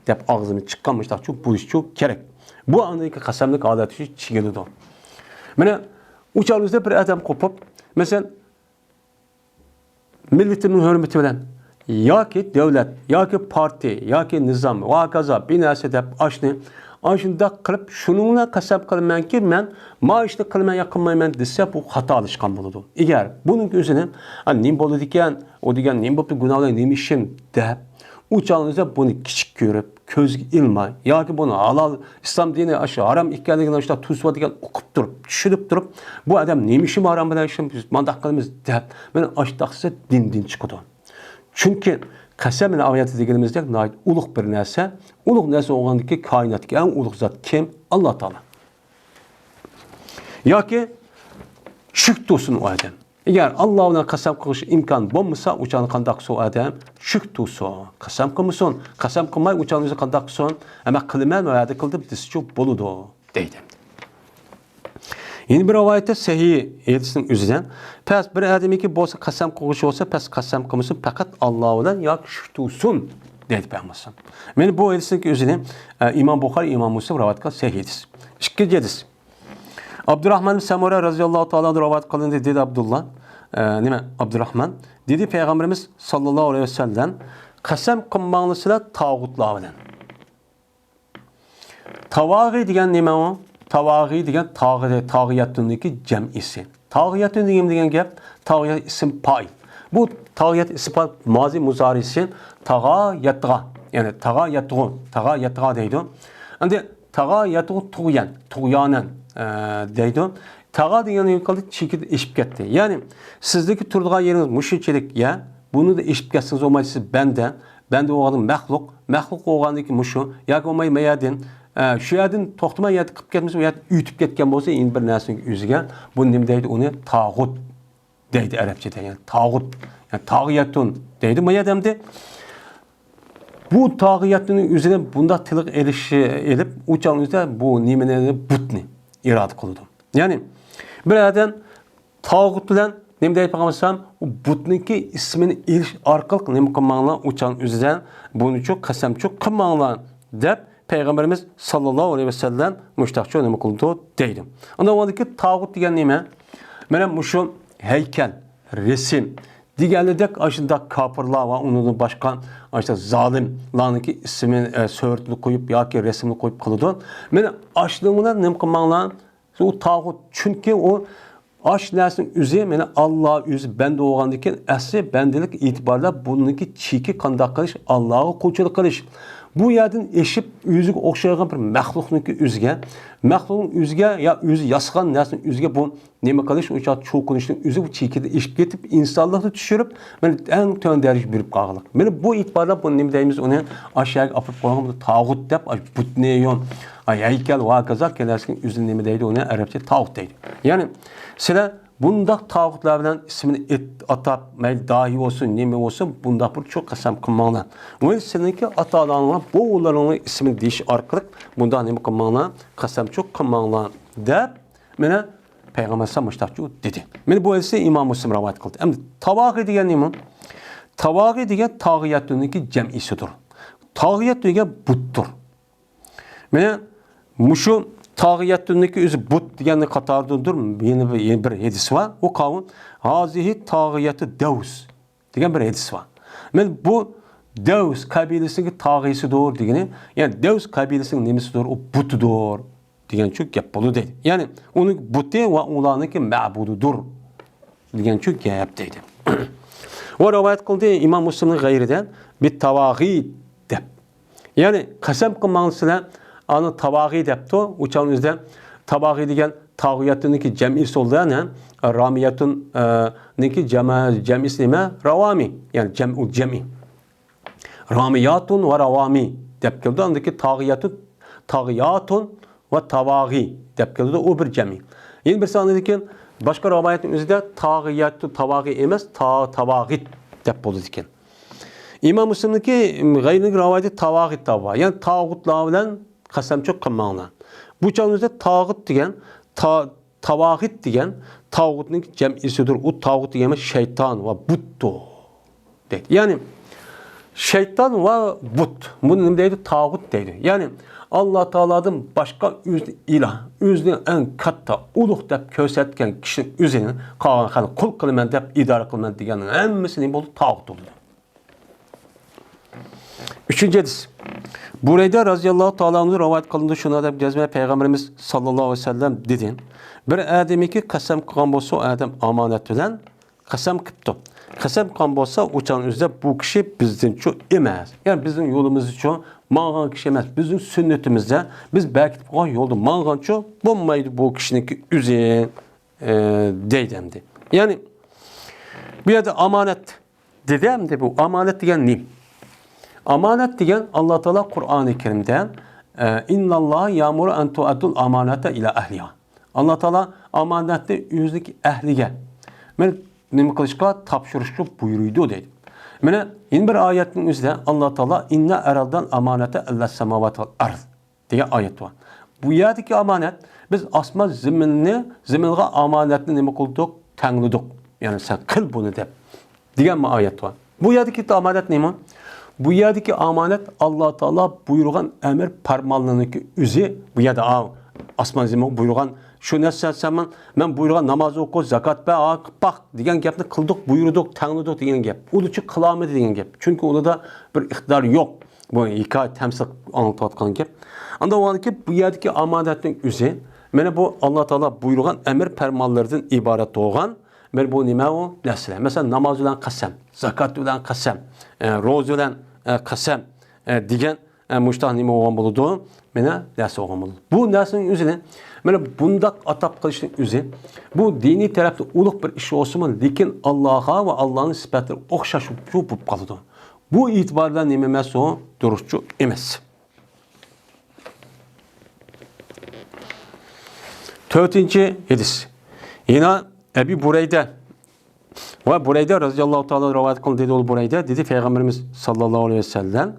S1: deb og'zimdan chiqqan mushtaqchi bo'lishi kerak. Bu andagi qasamlik odati chigiladi. Mana u chalingizda bir odam qo'pib, masalan, millatining hurmati bilan yoki davlat, yoki partiya, yoki nizom va kaza bir narsa deb ashunda qilib shuningla qasam qilmanki, men ishni qilmay yaqinmayman desa bu xato alishgan bo'ladi. Agar buning o'zini nim bo'ladi ekan, o degan nim bo'lib gunohlar nima ishim deb u chog'ingizda buni kichik ko'rib, ko'zga ilmay yoki buni halol islom dini ashi harom ekanligini ashta tusvadigan o'qib turib, tushunib turib, bu odam nima ishim harom bilan ishim mandaq qilamiz deb meni ashtaqsa din chiqadi. Çünkü qasam bilan oyatda deganimizdek ulug' bir narsa, ulug' narsa bo'lgandiki koinotga eng ulug' zot kim? Alloh taolo. Yoki shirk to'sin u odam. Agar Alloh bilan qasam qilish imkon bo'lmasa, o'chani qanday qilsa odam shirk to'sin. Qasam qilmasin, qasam qilmay o'chani o'zi qanday qilsin, ama qilman va'da qildim desicha bo'ladi deydi. Yeni bir rivayette sahih hadisning o'zidan past bir odamiki bo'lsa qasam qiluvchi bo'lsa, past qasam qilmasin, faqat Alloh bilan yoki shirk to'sin deydi payg'ambar. Men bu hadisning o'zini Imom Buxoriy, Imom Muslim rivoyat qilgan sahih hadis. Ikkinchi hadis. Abdurrahman ibn Samura radhiyallohu ta'ala rivoyat qilindi dedi Abdullah. Nima Abdurrahman dedi payg'ambarimiz sallallohu alayhi vasallam qasam qilmanglar tog'utlar bilan. Tavag'i degan nima u? Tavag'i degan tog'iyatniki jam'isi. Tog'iyatun degan gap, tog'iyat ism pay. Bu tog'iyat ism pay mozi muzarisi tag'ayatg'a. Ya'ni tag'ayatg'a deydi. Endi tag'ayatg'u tug'yanan deydi. Tag'a degan yo'qoldi chekida eshib ketdi. Ya'ni sizdagi turadigan yeringiz mushunchalik ya, buni da eshib ketsangiz olmaysiz banda o'g'lim maxluq o'g'andiki mushu yoki olmay mayadin shu yerdan to'xtamay yetib qilib ketmasa, u yerda uyutib ketgan bo'lsa, endi bir narsaning o'ziga bu nima deydi? Uni tog'ut deydi arabchada. Ya'ni tog'ut, ya'ni tog'iyatun deydi. Bu yerda bu tog'iyatning o'zini bunda tiliq elib, u chog'ingizda bu nimani butni iroda qiladi. Ya'ni bir odam tog'ut bilan nima deydi payg'ambar? U butniki ismini elish orqali nima qilmanglar, u chog'ning o'zidan buni cho qasamchi qilmanglar deb Peygamberimiz sallallahu aleyhi ve sellem müştaqçı nima qildi deydi. Unda o'ldiki tağut degan nima? Mana mushu heykel, resim deganidek ashunda kafirlar va undan boshqa ashta zolimlarniki ismini suratini qo'yib yoki resmini qo'yib qiladi. Mana ashligidan nima qilmanglar? U tağut chunki u ash narsaning o'zi mana Alloh o'zi banda bo'lgandan keyin asli bandalik e'tiborla buniki cheki qanday qilish, Allohga qulchilik qilish. Bu yerden eşip yüzük okşayan bir məxluqniki üzge, məxluqun üzge ya özü yasğan nəsin üzge bu neme qilish, o çoğunuşun üzü bu çekide eşip getib insanlıqda düşürüp men en tön dərəcə birib qalıq. Men bu itibarla bu neme deyimiz onu aşağıya apıb qoyğan bu tağut dep, butneyon, heykel va kaza kelərskin üzü neme deydi onu ərəbcə tağut deydi. Yəni sizə bundaq tağutlar bilan ismini atab, mayli dahi olsun, neme olsun, bundaq bir çok qasam qılmaqlar. Ve seninki atalarına bu onların ismini deyiş arqılıq, bundaq neme qılmaqlar, qasam çok qılmaqlar deb mana Peygamber sallallahu dedi. Mana bu ise İmam Müslim rivayet qildi. Endi tavaqi degan nima? Tavaqi degan tog'iyatniki jam'isidir. Tog'iyat degan buttur. Mana mushu tog'iyatniki o'zi but deganni qatoridadir. Yeni bir hadis var. O qavm hazihi tog'iyatu Davs degan bir hadis var. Men bu Davs kabilesining tog'isidir degani, ya'ni Davs kabilesining nimasidir? O butudur degan shu gap bo'ldi deydi. Ya'ni uning buti va ularniki ma'bududur degan shu gap deydi. Va rivoyat qildi İmam Müslimning g'ayridan bit tavag'id deb. Ya'ni qasam qilmangsizlar, ani tavag'i debdi. O'chanizda tavag'i degan tog'iyatniki jam'isi bo'ldi-a, ramiyatun niki jam'isi nima? Rawami, ya'ni jam'i. Ramiyatun va rawami deb keldi. Andaki tog'iyatun va tavag'i deb keldi. O bir jam'i. Yeni bir sanadiki başka rivayetning o'zida tog'iyatu tavag'i emas, tavag'it deb bo'ldi ekan. İmam Müslimniki g'ayrining rivoyati tavag'it tava. Ya'ni tog'utlar bilan qasamchoq qilmanglar. Bu chog'ingizda tog'ut degan tavag'it degan tog'utning jam'isidir. U tog'ut degan shayton va butdir deydi. Ya'ni şeytan ve but. Bunu nima deydi? Tağut deydi. Yani Allah Teala'dan başka ilah, özünü en katta, ulug' deb ko'rsatgan kishini o'zini qolgan qul qilaman deb idora qilaman deganning hammasi nima bo'ldi? Tağut bo'ldi. Üçüncü hadis. Burayda radhiyallohu ta'ala anhu rivoyat qilindi, shuna deb jazma Peygamberimiz sallallohu alayhi vasallam dedi. Bir odamiki qasam qilgan bo'lsa, o odam omonat bilan qasam qilibdi. Qasam qilgan bo'lsa, o'chan o'zida bu kishi bizdan-chu emas. Ya'ni bizning yo'limizda-chu ma'g'an kishi emas. Bizning sunnatimizda biz bekitib qo'ygan yo'lda ma'g'an-chu bo'lmaydi bu kishiniki o'zi deydi endi. Ya'ni bu yerda omonat dedi endi, bu omonat degan nima? Omonat degan Alloh taolo Qur'oni Karimda innalloha ya'muru an tu'addul amonata ila ahliha. Alloh taolo omonatni o'zining ahliga nima qilishga topshirishni buyurdi deydi. Mana yeni bir oyatning o'zida Alloh taolo inna araldan amonata allas samawati val ard degan oyat bor. Bu yerdagi omonat biz osmon zaminga omonatni nima qildik? Tanladik. Ya'ni sen qil buni deb degan oyat bor. Bu yerdagi omonat nima? Bu yerdagi omonat Alloh taolo buyurgan emir farmonlarniki o'zi. Bu yerda osmon zamin buyurgan şu narsa men buyurgan namoz o'qi, zakot baq degan gapni qildik, buyurdik, tanladik degan gap. Uni uchun qilamiz degan gap. Chunki unda bir iqtidor yo'q. Bu hikoya tamsil anlatayotgan gap. Anda o'niki bu yerdagi omonatning o'zi, mana bu Alloh taolo buyurgan emir farmonlardan iborat bo'lgan. Men bu nima u? Narsalar. Masalan, namoz bilan qasam, zakot bilan qasam, ro'za bilan qasam degan mushtah nima bo'lgan bo'ladi? Mana narsa bo'lgan bo'ladi. Bu narsaning o'zini mana bundaq atap qilishning o'zi bu diniy tarafda ulug' bir ish bo'lsa-mu, lekin Allohga va Allohning sifatlari o'xshash bo'lib qoladi. Bu e'tibordan nima emas o? Durustchu emas. 4-chi hadis. Yine Ebu Bureyde ve Bureyde radıyallahu ta'ala rivayet qildi dedi, ol Bureyde dedi Peygamberimiz sallallahu aleyhi ve sellem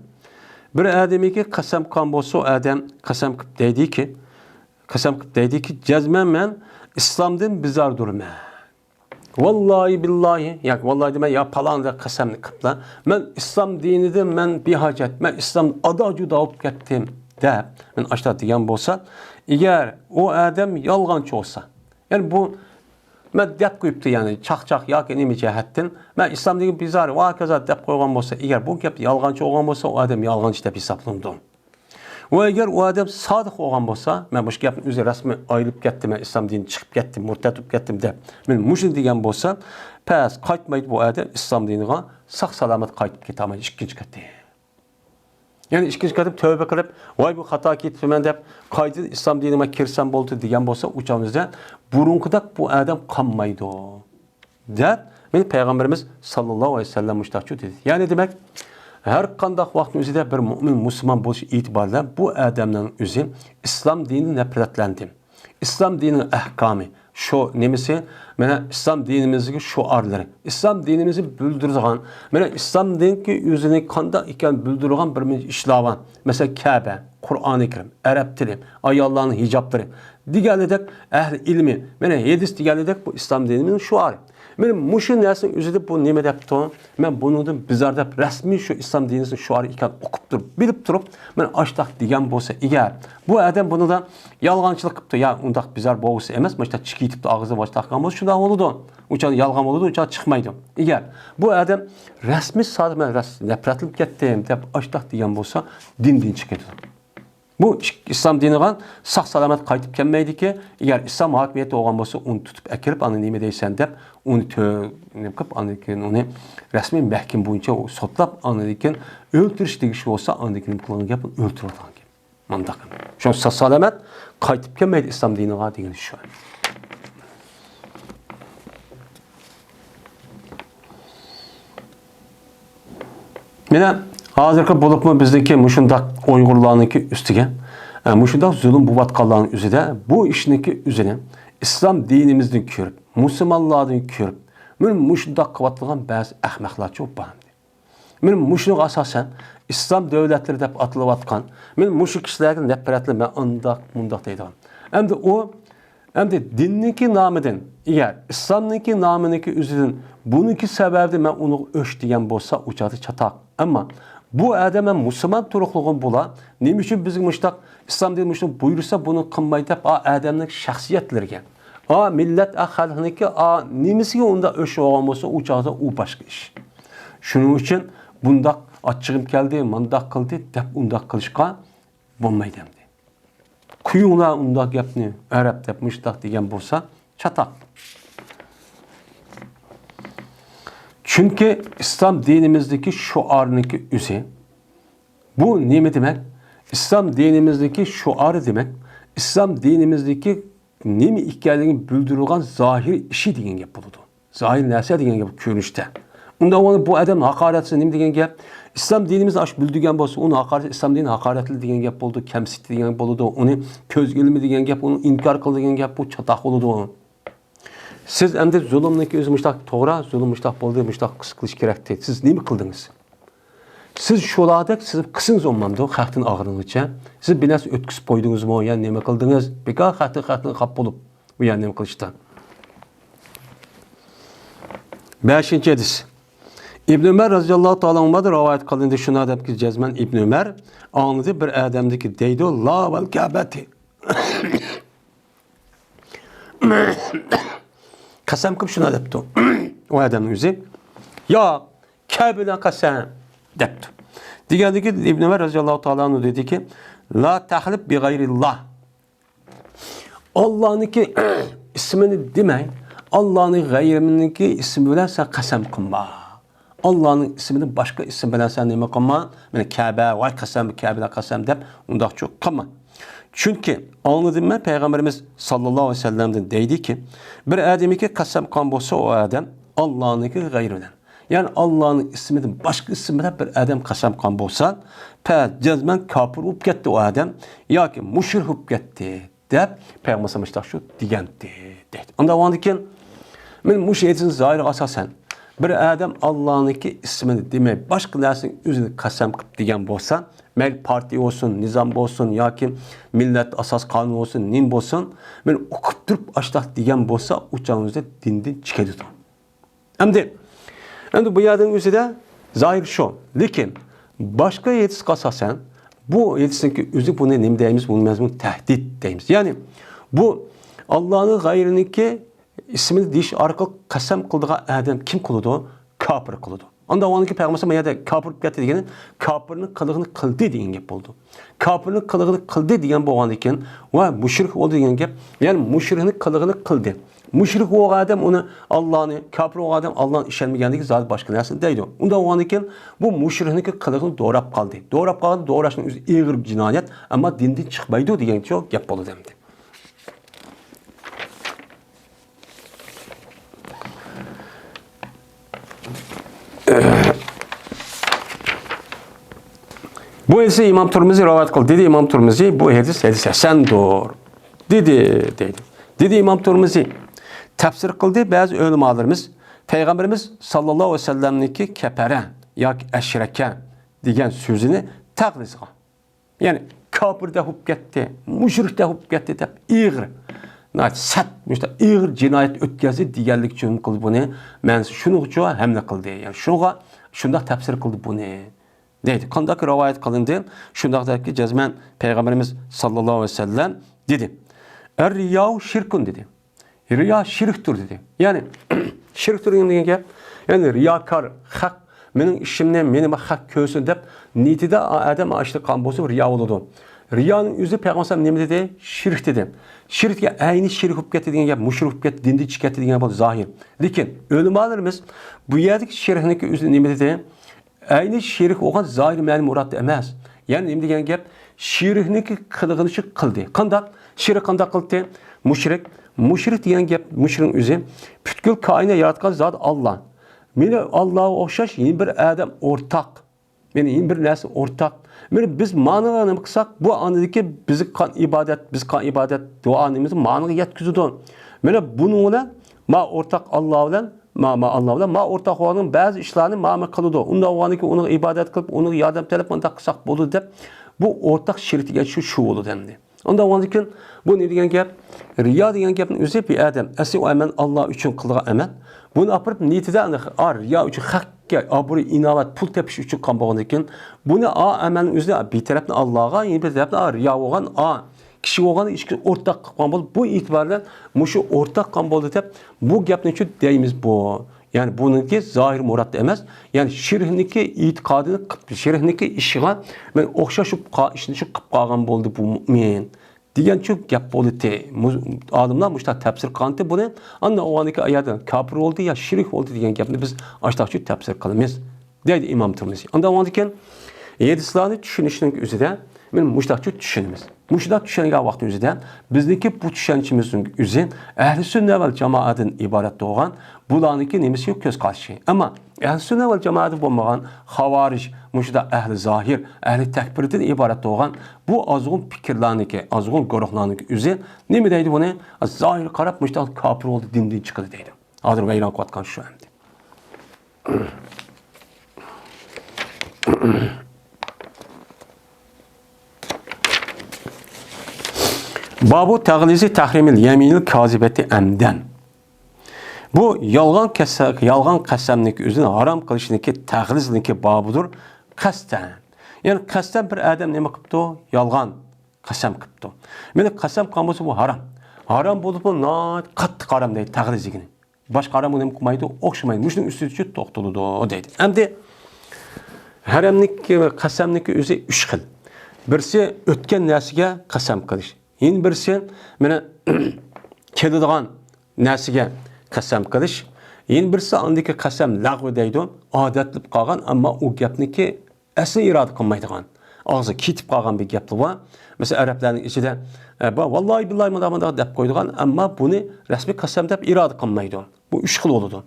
S1: bir adamiki qasam qilgan bo'lsa, o adam qasam qilib deydi ki cezmen men İslam'dan bizardurma. Vallahi billahi, yani vallahi deme ya falan da qasamni qiliblar. Men İslam dinidan men bihojat, men İslam adojuda olib ketdim deb men ashta degan bo'lsa, agar o adam yolg'onchi bo'lsa, yani bu men deb qo'yibdi, yani chaqchaq yoki nima jihatdan men İslam degan bizar va kaza deb qo'ygan bo'lsa, agar bu gap yolg'onchi bo'lgan bo'lsa, o adam yolg'onchi deb hisoblanadi. Ve eğer o adam sadık olan olsa, ben bu gapni o'zi rasmi ayılıp ketdim, ben İslam dinidan chiqib ketdim, murtad bo'lib ketdim deb, men mushun degan bo'lsa, pas qaytmaydi bu adam İslam diniga saq salomat qaytib ketamaydi ikkinchi qatda. Yani ikkinchi qatda tövbe qilib, voy bu xato ketibman deb, qayta İslam dinime kirsam bo'ldi degan bo'lsa, o'chamizda burunqidak bu adam qolmaydi deb, men Peygamberimiz sallallohu alayhi vasallam mushtaqchu dedi. Yani demek her qandaq vaqtning o'zida bir mu'min musulmon bo'lish e'tiborida bu odamning o'zi İslam dinini nafratlandim. İslam dininin ahkomi, şu nemisi, mana İslam dinimizning shuarlari, İslam dinimizni bildirgan, mana İslam dinki o'zini qanday ekan bildirgan bir ishlar. Mesela Kabe, Qur'oni Karim, Arab tili, ayollarning hijoblari, Digelidek ehli ilmi. Mene hadis digelidek bu İslam dininin şuarı. Benim muşun nesin üzülüp bu nime depto. Ben bunu da bizarda resmi şu İslam dininin şuarı iken okup durup bilip durup ben açtak digen bolsa eğer bu adam bunu da yalğançılık kıptı ya undak bizar boğusu emas işte çıkıyıp da ağzı baş takkan bolsa şunda oldu. Uçan yalğan oldu uçan çıkmaydı. Eğer bu adam resmi sadık ben nefretlik kettim dep açtak digen bolsa din çıkıyordu. Bu İslam dini kan sağ salamet qaytıp kelmeydi ki eğer İslam hakimiyeti olan bolsa onu tutup ekirip anı nime deysen dep onu kıp onu resmi məhkim boyunca o sotlap anıdikin öldürüş degişi olsa anıdikin kullanı yapın öldürür olan gibi. Mandakın. Şu sağ salamet qaytıp kelmeydi İslam dini kan degeni şu. Mine hazırki bulupmu bizdeki muşundak Uygurlarınki üstüge, muşundak zulüm bu vatkalların üzerinde bu işinki üzerine İslam dinimizden körüp, Müslümanlardan körüp, benim muşundak kıvatlıgan bazı ahmaklar çok bağımlı. Benim muşunuk asasen İslam devletleri de atılıp atkan, benim muşuk kişilerden nefretli ben mundak deydim. Hem de dinninki namıdın, eğer İslam'ınki namınınki üzerinde bununki sebebi ben onu öş diyen bolsa uçadı çatak. Ama bu adama Müslüman turukluğun bula, ne için bizim müştak İslam değil müştak buyursa bunu kınmaydı adamın şahsiyetlerine. Millet halkınınki nemisi onda öş olan bolsa uçadı o başka iş. Şunun için bundak açığım geldi, mandak kıldı, dep undak kılışka bulmaydı. Kuyunlar undak yapını Arap dep müştak diyen bolsa çatak. Çünkü İslam dinimizdeki şuarındaki üze, bu ne demek? İslam dinimizdeki şuarı demek, İslam dinimizdeki nemi hikayelerini bildirilgen zahir işi diyen gap buludu. Zahir nese diyen gap görünüşte. Onda onu bu adam hakaretsi nemi diyen gap, İslam dinimizde aş bildigen bolsa onu hakaret, İslam dini hakaretli diyen gap oldu, kemsitli diyen gap oldu, onu köz gelimi diyen gap, onu inkar kıldı diyen gap bu çatak oldu onu. Siz hem de zulümdeki öz müştak toğra, zulüm müştak boldu, müştak kısıkılış gerekti. Siz ne mi kıldınız? Siz şoladak, siz kısınız olmamdı o xalqın ağırlığıca. Siz biraz ötküs boydunuz mu, yani ne mi kıldınız? Beka xalqın kap bolup, bu yani ne mi kılıçtan? 5. hadis. İbn Ömer radıyallahu ta'ala anhu'da rivayet kılındı şuna da ki cezmen İbn Ömer anladı bir adamdaki deydi la vel Ka'beti. Kasam kıp şuna depti. O adamın yüzü. Ya Kabe'den kasam depti. Diğerdi ki İbn Ömer radıyallahu ta'ala anhu dedi ki la tahlib bi gayrillah. Allah'ınki ismini demeyin. Allah'ın gayriminki ismi bilen sen kasam kılma. Allah'ın ismini başka isim bilen sen neyme kılma. Yani Kabe, vay kasam, Kabe'den kasam dep. Ondan çok kılma. Çünkü anladım ben Peygamberimiz sallallahu aleyhi ve sellem'den deydi ki bir adamı ki kasam kan bolsa o adam Allah'ınki gayrıdan. Yani Allah'ın isminden başka isimden bir adam kasam kan bolsa cezmen kafir olup gitti o adam ya ki müşrik olup gitti dep Peygamberimiz şu diyendi deydi. Onda ondan men müşrikin zahiri asasen bir adam Allah'ınki ismini demey başka dersin üzerine kasam kıp diyen bolsa mel parti olsun, nizam olsun, ya ki millet asas kanun olsun, nim olsun, ben okup durup açtak diyen bolsa uçağınızda dinden çıkıyordu. Hem de bu yerden üzerinde zahir şu, lakin başka yetiş kasasen, bu yetişindeki üzü bunu nim deyimiz, bunun mezmun tehdit deyimiz. Yani bu Allah'ın gayrındaki ismini diş arka kasam kıldığı adam kim kılıdı? Kafir kılıdı. Onda onunki Peygamber ya da kafir getirdi degeni kafirnin kılığını kıldı degan gap oldu. Kafirnin kılığını kıldı degan bolgan eken va müşrik oldu degan gap. Yani müşriknin kılığını kıldı. Müşrik o adam onu Allah'ını, kafir o adam Allah'ın işlenmegandigi zat başka narsa deydi. Onda olgan eken bu müşriknin kılığını doğrap kaldı. Doğrap kaldı, doğrashning o'zi egir jinoyat, ama dindan chiqmaydi degan çok gap bo'ldi demdi. Bu hadisi İmam Tirmizi rivayet kıldı. Dedi İmam Tirmizi bu hadis hasandır. Dedi İmam Tirmizi tefsir kıldı bazı ulemalarımız Peygamberimiz sallallahu aleyhi ve sellem'ninki kepere yak eşreke degan sözünü takriz qilgan. Yani kafir de hop ketdi, müşrik de hop ketdi deb ig'ir. Sat, işte ig'ir jinoyat o'tkazdi deganlik uchun qildi buni. Men shuning uchun hamla qildi. Yani shunga shunda tafsir qildi buni. Deydi. Qanday rivoyat qilindi? Shundaqdaki jazman payg'ambarimiz sallallohu alayhi vasallam dedi. Er-riya şirkun dedi. Riya şirktir dedi. Yani şirktir degan gap. Yani riyakar, haq mening ishimni meni haq ko'rsin deb niyatida odam ashliqqan bo'lsa riyo bo'ladi. Riyoning o'zi payg'ambar nima dedi? Shirk dedi. Shirkga ayni shirk bo'lib ketdi degan gap, mushrik bo'lib ketdi, dindan chiqib ketdi degan bo'ldi zohir. Lekin ulamolarimiz bu yerdagi shirkniki o'zi nima dedi? Ayni shirk o'g'an zohir ma'ni murod emas. Yani nima degan gap? Shirkniki qilg'inishi qildi. Qanday? Shirk qanday qildi? Mushrik degan gap, mushrikning o'zi butkul koinot yaratgan zot Alloh. Meni Allohga o'xshash yeni bir adam o'rtaq. Meni yeni bir narsa o'rtaq. Meni biz ma'noga nima qilsak, bu andiki bizni qan ibodat, duoimizni ma'noga yetkazadi. Mana buning bilan ma o'rtaq Alloh bilan, Alloh bilan ma o'rtaq bo'lgan ba'zi ishlarni ma'ma qiladi. Unda o'g'aniki uni ibodat qilib, uni yordam talab qilsak bo'ladi deb bu o'rtaq shirk degan shu bo'ladi endi. Onda o'g'aniki bu ne degan gap? Riyo degan gapning o'zi bir adam asli amal Alloh uchun qilgan amal. Bunu apırıp niyetide riyo uchun haqqa, obro' inovat, pul tepish uchun qilgan bo'lgan ekan, buni amalning o'zida bir tarafdan Allohga, yana bir tarafdan riyo bo'lgan kishi bo'lgan ikki o'rtaq qilgan bo'lib, bu e'tibordan mushu o'rtaq qilgan bo'ldi deb bu gapni uchun deymiz bu. Yani bununki zohir murod emas. Yani shirkniki e'tiqodini, shirkniki ishiga men o'xshashib ishni shu qilib qolgan bo'ldi bu men. Diyen çok gap bo'ldi. Olimlar mushta tafsir qildi buni. Anda o'g'aniki ayada kafir oldu ya shirk oldu degan gapni biz ashtoqchi tafsir qilamiz. Deydi İmam Tirmizi. Anda o'g'aniki hadislarni tushunishning o'zida men mushtaqchi tushunamiz. Mushtaq tushungan vaqt o'zida bizniki bu tushunchimizning o'zi ahli sunna val jamoatdan iborat bo'lgan. Bularniki nemasi yo'q ko'z qarshi. Ammo ahli sunna val jamoati bo'lmagan xavarij, mushda ahli zohir, ahli takbirdan iborat bo'lgan bu azg'un fikrlarniki, azg'un guruhlarniki o'zi nima deydi buni? Zohir qarab mushda kafir oldu, dindan chiqdi deydi. Hozir vayron qilayotgan shu endi. Babu taglizi tahrimil yeminil kazibeti emden. Bu yalgan qasamniki o'zini haram qilishniki taglizliki babudur qasdan. Yani qasdan bir adam nima qilibdi? Yalgan qasam qilibdi. Meni qasam qilgan bo'lsa bu haram. Haram bo'lib bu qattiq haram deydi taglizligini. Boshqa haram nima qilmaydi? O'xshamaydi. Shuning ustida to'xtaladi deydi. Endi haramniki va qasamniki o'zi 3 xil. Birisi o'tgan narsaga qasam qilish. Yeni birisi mana keladigan narsaga qasam qilish. Yeni birisi andiki qasam lag'v deydi. Odatlib qolgan, ammo u gapniki asli iroda qilmaydigan. Og'zi ketib qolgan bir gap bor. Mesela Araplarning ichida vallahi billahi mudamada deb qo'ydigan, ammo buni rasmiy qasam deb iroda qilmaydi. Bu 3 xil bo'ladi.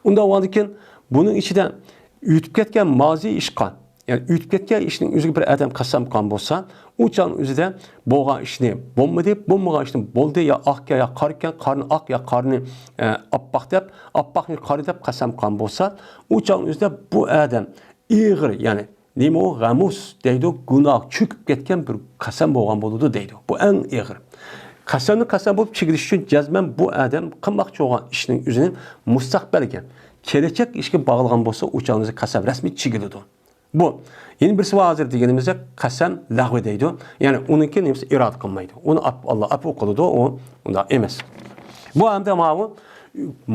S1: Unda o'g'andikin buning ichida o'tib ketgan moziy ishqa, yani o'tib ketgan ishning o'ziga bir adam qasam qilgan bo'lsa, u chon o'zida bo'lgan ishni bo'lmadi, bo'lmagan ishni bo'ldi ya oqga ya qorga, qorni oq ya qorni oppoq deb, oppoqni qora deb qasam qilgan bo'lsa, u chon o'zida bu adam ig'ir, ya'ni nima o g'amus deydi, gunoh cho'kib ketgan bir qasam bo'lgan bo'ladi deydi. Bu eng ig'ir. Qasamni qasam bo'lib chigirish uchun jazman bu adam qilmoqchi bo'lgan ishning o'zini mustaqbalga, kelajak ishga bog'lagan bo'lsa, u chon o'zi qasam rasmiy chigiladi. Bu yeni birisi hozir deganimizda qasam lag'v deydi. Ya'ni uniki nimasi irod qilmaydi. Uni Alloh afu qiladi, u unda emas. Bu hamda ma'lum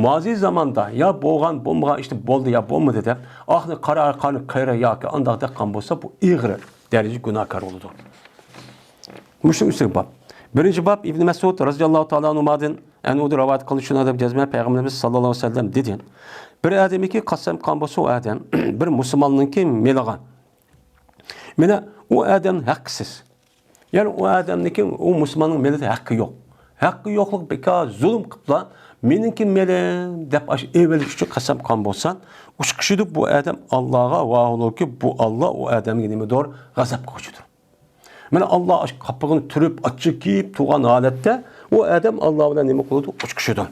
S1: moziy zamonda ya bo'lmagan ishni bo'ldi ya bo'lmadi deb oxni qaror qayra yoki undaq degan bo'lsa, bu ig'ir darajada gunohkor bo'ladi. Mushun usul bab. Birinchi bab İbn Mas'ud radhiyallohu ta'ala anhudan yani o da rivoyat qilishini deb jazma payg'ambarimiz sallallohu alayhi vasallam dedi. Bir adamiki qasam qilgan bo'lsa, o adam bir musulmonninki melagan. Mana o adam haqsiz. Yani o adamniki o musulmonning melida haqqi yo'q. Haqqi yo'qlik bekor zulm qiliblar. Meninki melim deb evvel uchun qasam qilgan bo'lsa, ushqishidi bu adam Allohga vaho'lki bu Alloh o adamga nimadir g'azab qiluvchidir. Mana Alloh qapig'ini turib ochib kiyib turgan holatda o adam Alloh bilan nima qiladi? Ushqishidi.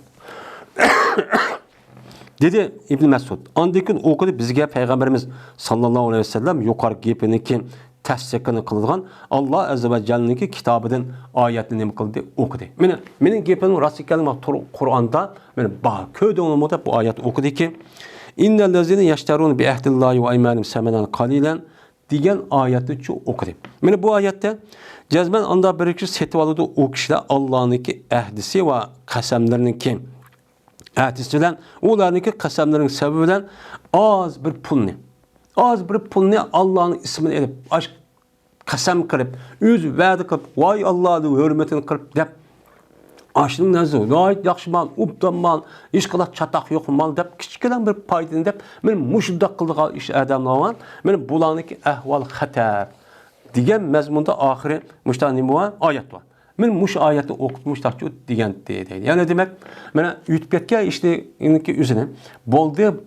S1: Dedi İbn Mas'ud. Andikin o'qidi bizga payg'ambarimiz sallallohu alayhi vasallam yuqori gapiniki tasdiqini qilgan Alloh azza va jallaniki kitobidan oyatni nima qildi o'qidi. Mening gapim rost ekanmi? Qur'onda mana ko'dingizda bu oyat o'qidiki innallazina yashtarun bi ahdillahi va aymanihim samanan qalilan degan oyatni chu o'qidi. Mana bu oyatda jazman anda bir kishi setib oladi u kishilar Allohniki ahdisi va qasamlariniki ahdisi bilan ularniki qasamlarining sababi bilan az bir pulni Allohning ismini elib qasam qilib, o'z va'da qilib, voy Allohning hurmatini qilib deb Aşının nəzi, yaxşı mal, ubdan mal, iş qılaq çataq yox mal deb, kiçikdən bir paydını deb, mən muşudda qıldığa iş adamlar var, mən bulanıki əhval xətər digən məzmunda axiri müştənim var, ayət var. Mən muş ayəti oxutmuşdaq ki, digən deyil. Yəni demək, mənə ütüb getkə işdə üzünü, boldu,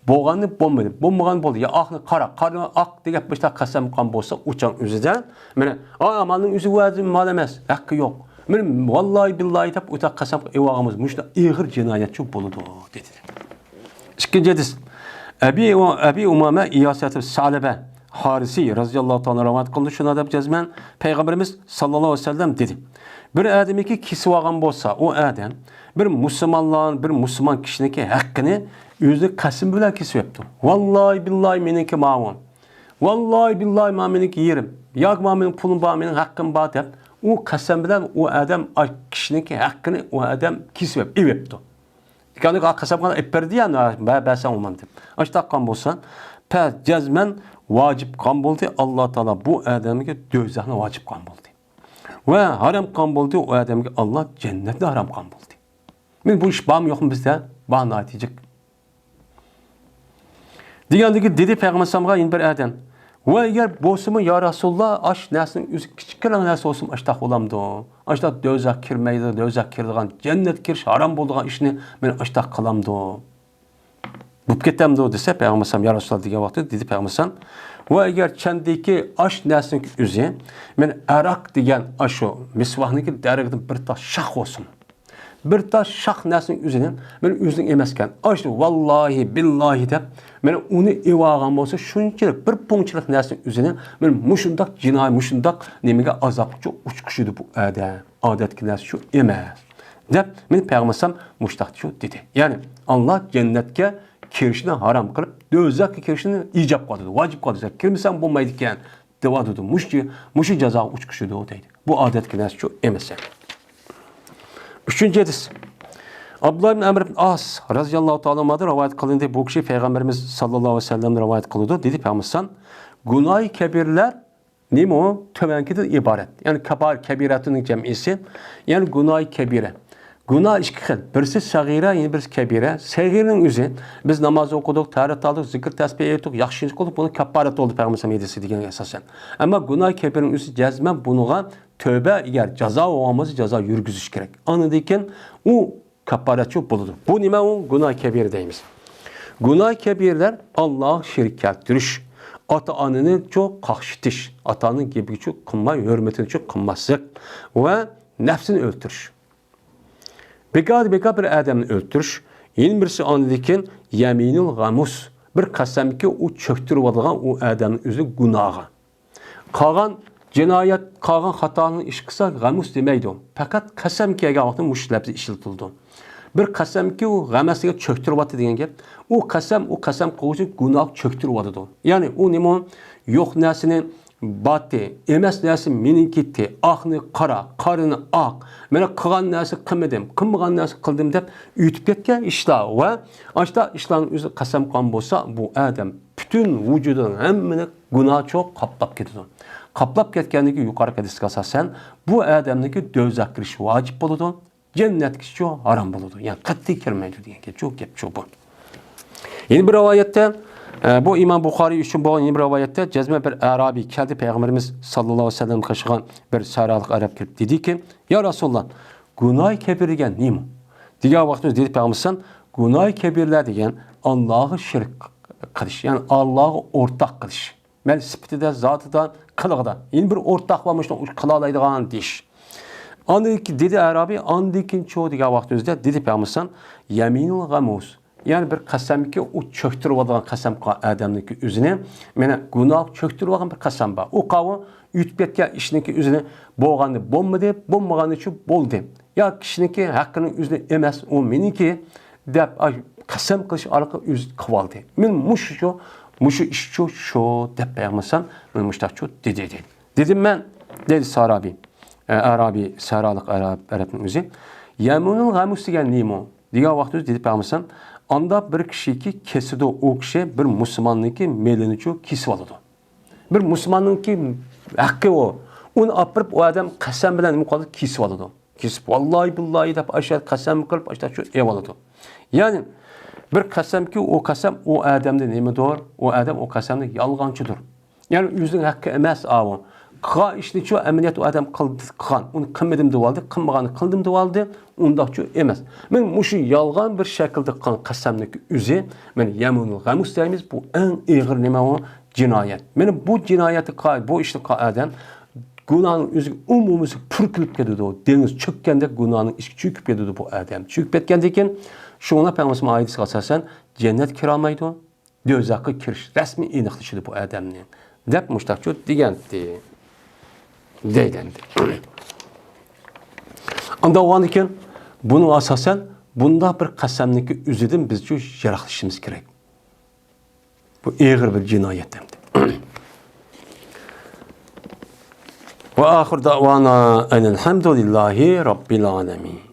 S1: boğanı bombadı, bombağanı boldu, ya axını qara, qarını aq digək başda qəsəm qan bolsa, uçan üzüdən, mənə, amanın üzü vəzim mal eməz, haqqı yox. Benim vallahi billahi tap uta kasap evağımız müşta ağır cinayetçi buludu dedi. İkinci hadis. Abi Umame İyasat-ı Salebe Harisi radıyallahu ta'ala rahmet kıldı şuna da cezmen Peygamberimiz sallallahu aleyhi ve sellem dedi. Bir adem ki kisvağan bolsa o adam bir Müslüman kişinin hakkını özü kasım bilen kisvepti. Vallahi billahi meniki ma'un. Vallahi billahi ma meniki yerim. Yak ma menin pulum ba menin hakkım ba deb o kasam bilen o adam kişinin hakkını o adam kisvep evepti. Yani kasam kadar eperdi ya ben sen olmam deb. Açta kan bolsa pe cezmen vacip kan buldu. Allah Teala bu adamı dözahına vacip kan buldu. Ve haram kan buldu o adamı Allah cennette haram kan buldu. Men bu iş bağım yok mu bizde? Bağına aytacak. Degandagi dedi Peygamber sallallahu bir adam. Ve eğer bosumu ya Resulullah aş nesinin üzü küçük kalan nesi olsun aştaq olamdı. Aştaq dözak kirmeydi, dözak kirdiğen cennet kiriş haram bulduğun işini ben aştaq kalamdı. Bu ketemdi o dese Peygamber sallallahu ya Resulullah diye vakti dedi Peygamber sallallahu. Ve eğer kendiki aş nesinin üzü ben arak diyen aşı misvahniki dergiden bir taş şah olsun. Bir taş şah nesinin üzünün ben üzün emesken aşı vallahi billahi de ben onu evağam olsa şunçalık bir punçalık nesinin üzünün ben muşundak cinayet muşundak nemige azapçı uçkuşuydu bu adet ki nesi şu emez. De ben Peygambersem muştakçı dedi. Yani Allah cennetke kirişini haram kılıp dözak kirişini icap kadıdı, vacip kadıdı. Kirmisen bulmaydıkken devadıdı. Muşu ceza uçkuşuydu o deydi. Bu adet ki nesi şu emez. Üçüncü hadis. Abdullah ibn Amr ibn As radıyallahu ta'ala anhu rivayet kılındı. Bu kişi Peygamberimiz sallallahu aleyhi ve sellem rivayet kılıyordu. Dedi Peygamberimiz günah kebirler neymi o? Tövenkiden ibaret. Yani kebiratının cemisi. Yani günah kebire. Günah iki xil. Birisi sagire, yani birisi kebire. Sagirenin üzü biz namaz okuduk, taharet aldık, zikir tesbih ettik, yaxşılık oldu. Bunun keparet oldu Peygamberimiz medisi degen esasen. Ama günah kebirenin üzü cezmen bunuğa tövbe eğer ceza olmazsa ceza yürgüzüş gerek. Anladıyken o keparetçi buludur. Bu nime o günah kebir deyimiz. Günah kebirler Allah şirk keltiriş. Ata-anını çok kahşitiş. Ata-anın gibi çok kınma, hürmetini çok kınması ve nefsini öldürüş. Bekad bir adamını öldürüş. Yeni birisi anladıyken yeminul gamus. Bir kasem ki o çöktürüp alған o adamın özü günaha. Kalan cinayet, kalan hatanın iş kısa gamus demeydi o. Fakat kasem ki eğer vakti müşlebzi işletildi. Bir kasem ki o gamesiga çöktürüp atı degen gap. O kasem kovucu günah çöktürüp atıdı. Yani o nemo yok nesinin batı, emes nesi meninkiti, ahını qara, qarını aq, mene qıgan nesi qımıdım, qımıgan nesi qıldım dep ütüp ketken işler ve açta işlerin özü kasem kan bolsa bu adam bütün vücudun hemmini günah çok kaplap ketiyor. Kaplap ketkenligi yukarı hadisga asasen bu adamniki dözak kiriş vacip boludu, cennet kişi çok haram boludu. Yani qat'i kirmeydi diyen çok gap çok bu. Yeni bir rivayette bu İmam Bukhari üçün bu yeni bir rivayette cezme bir Arabi geldi Peygamberimiz sallallahu aleyhi ve sellem kaşıgan bir saralık Arap gelip dedi ki ya Resulullah günah kebirgen neymi? Diğer vaktimiz dedi Peygamberimiz günah kebirler degen Allah'ı şirk kılış yani Allah'ı ortak kılış. Mel sipti de zatı da kılığı da yeni bir ortaklanmıştı kılalaydıgan diş. Andaki dedi Arabi andikin çoğu diğer vaktimizde dedi Peygamberimiz yeminul gamus. Yani bir qasamki o çöktürüp algan qasam adamniki özüne mena günah çöktürüp algan bir qasam var. O qağı ütüp ketken işiniki özüne bolganı bolmadı, bolmaganı üçün boldu. Ya kişiniki hakkının özüne emas, o meniki dep qasam qilish orqali öz qıvaldı. Men muşu iş şu dep yapmasam men muştaçu dedi. Dedim ben dedi Sarabi. Arabi Saralık Arap'ın özü. Yamunul gamus degan nemo? Degan vaqt öz dedi yapmasam anda bir kişiki kesidi o kişi bir Müslümanniki meliniçu kesip aladı. Bir Müslümannınki hakkı o. Onu apırıp o adam qasam bilen muqalı kesip aladı. Kesip vallahi billahi dep aşağı qasam kılıp aşağı şu ev aladı. Yani bir qasam ki o qasam o adamda neme doğru? O adam o qasamda yalğancıdır. Yani yüzün hakkı emas avu. Qa işni şu ameliyat o adam qılgan. Onu qılmadım deb aldı, qılmaganı qıldım deb aldı. Unda şu emas. Men muşu yalğan bir şekilde qılgan qasamniki özü, men yamunul gamus deymiz. Bu en ağır neme o? Cinayet. Men bu cinayeti bu işni adam günahın özü umumisi pürkülüp ketdi o. Deniz çökkende günahın içki çöküp ketdi bu adam. Çöküp ketkendikin şuna Peygamberimiz ayetine asasen cennet kiramaydı o. Dözakı kiriş resmi iniqlışıdı bu adamın. Dep muştaqçu degendi. Deydendi. Anda o andikin bunu asasen bunda bir qasamniki üzüdün biz şu jaraqlışımız gerek. Bu ağır bir cinayet demdi. Ve ahir davana elhamdülillahi rabbil alemin.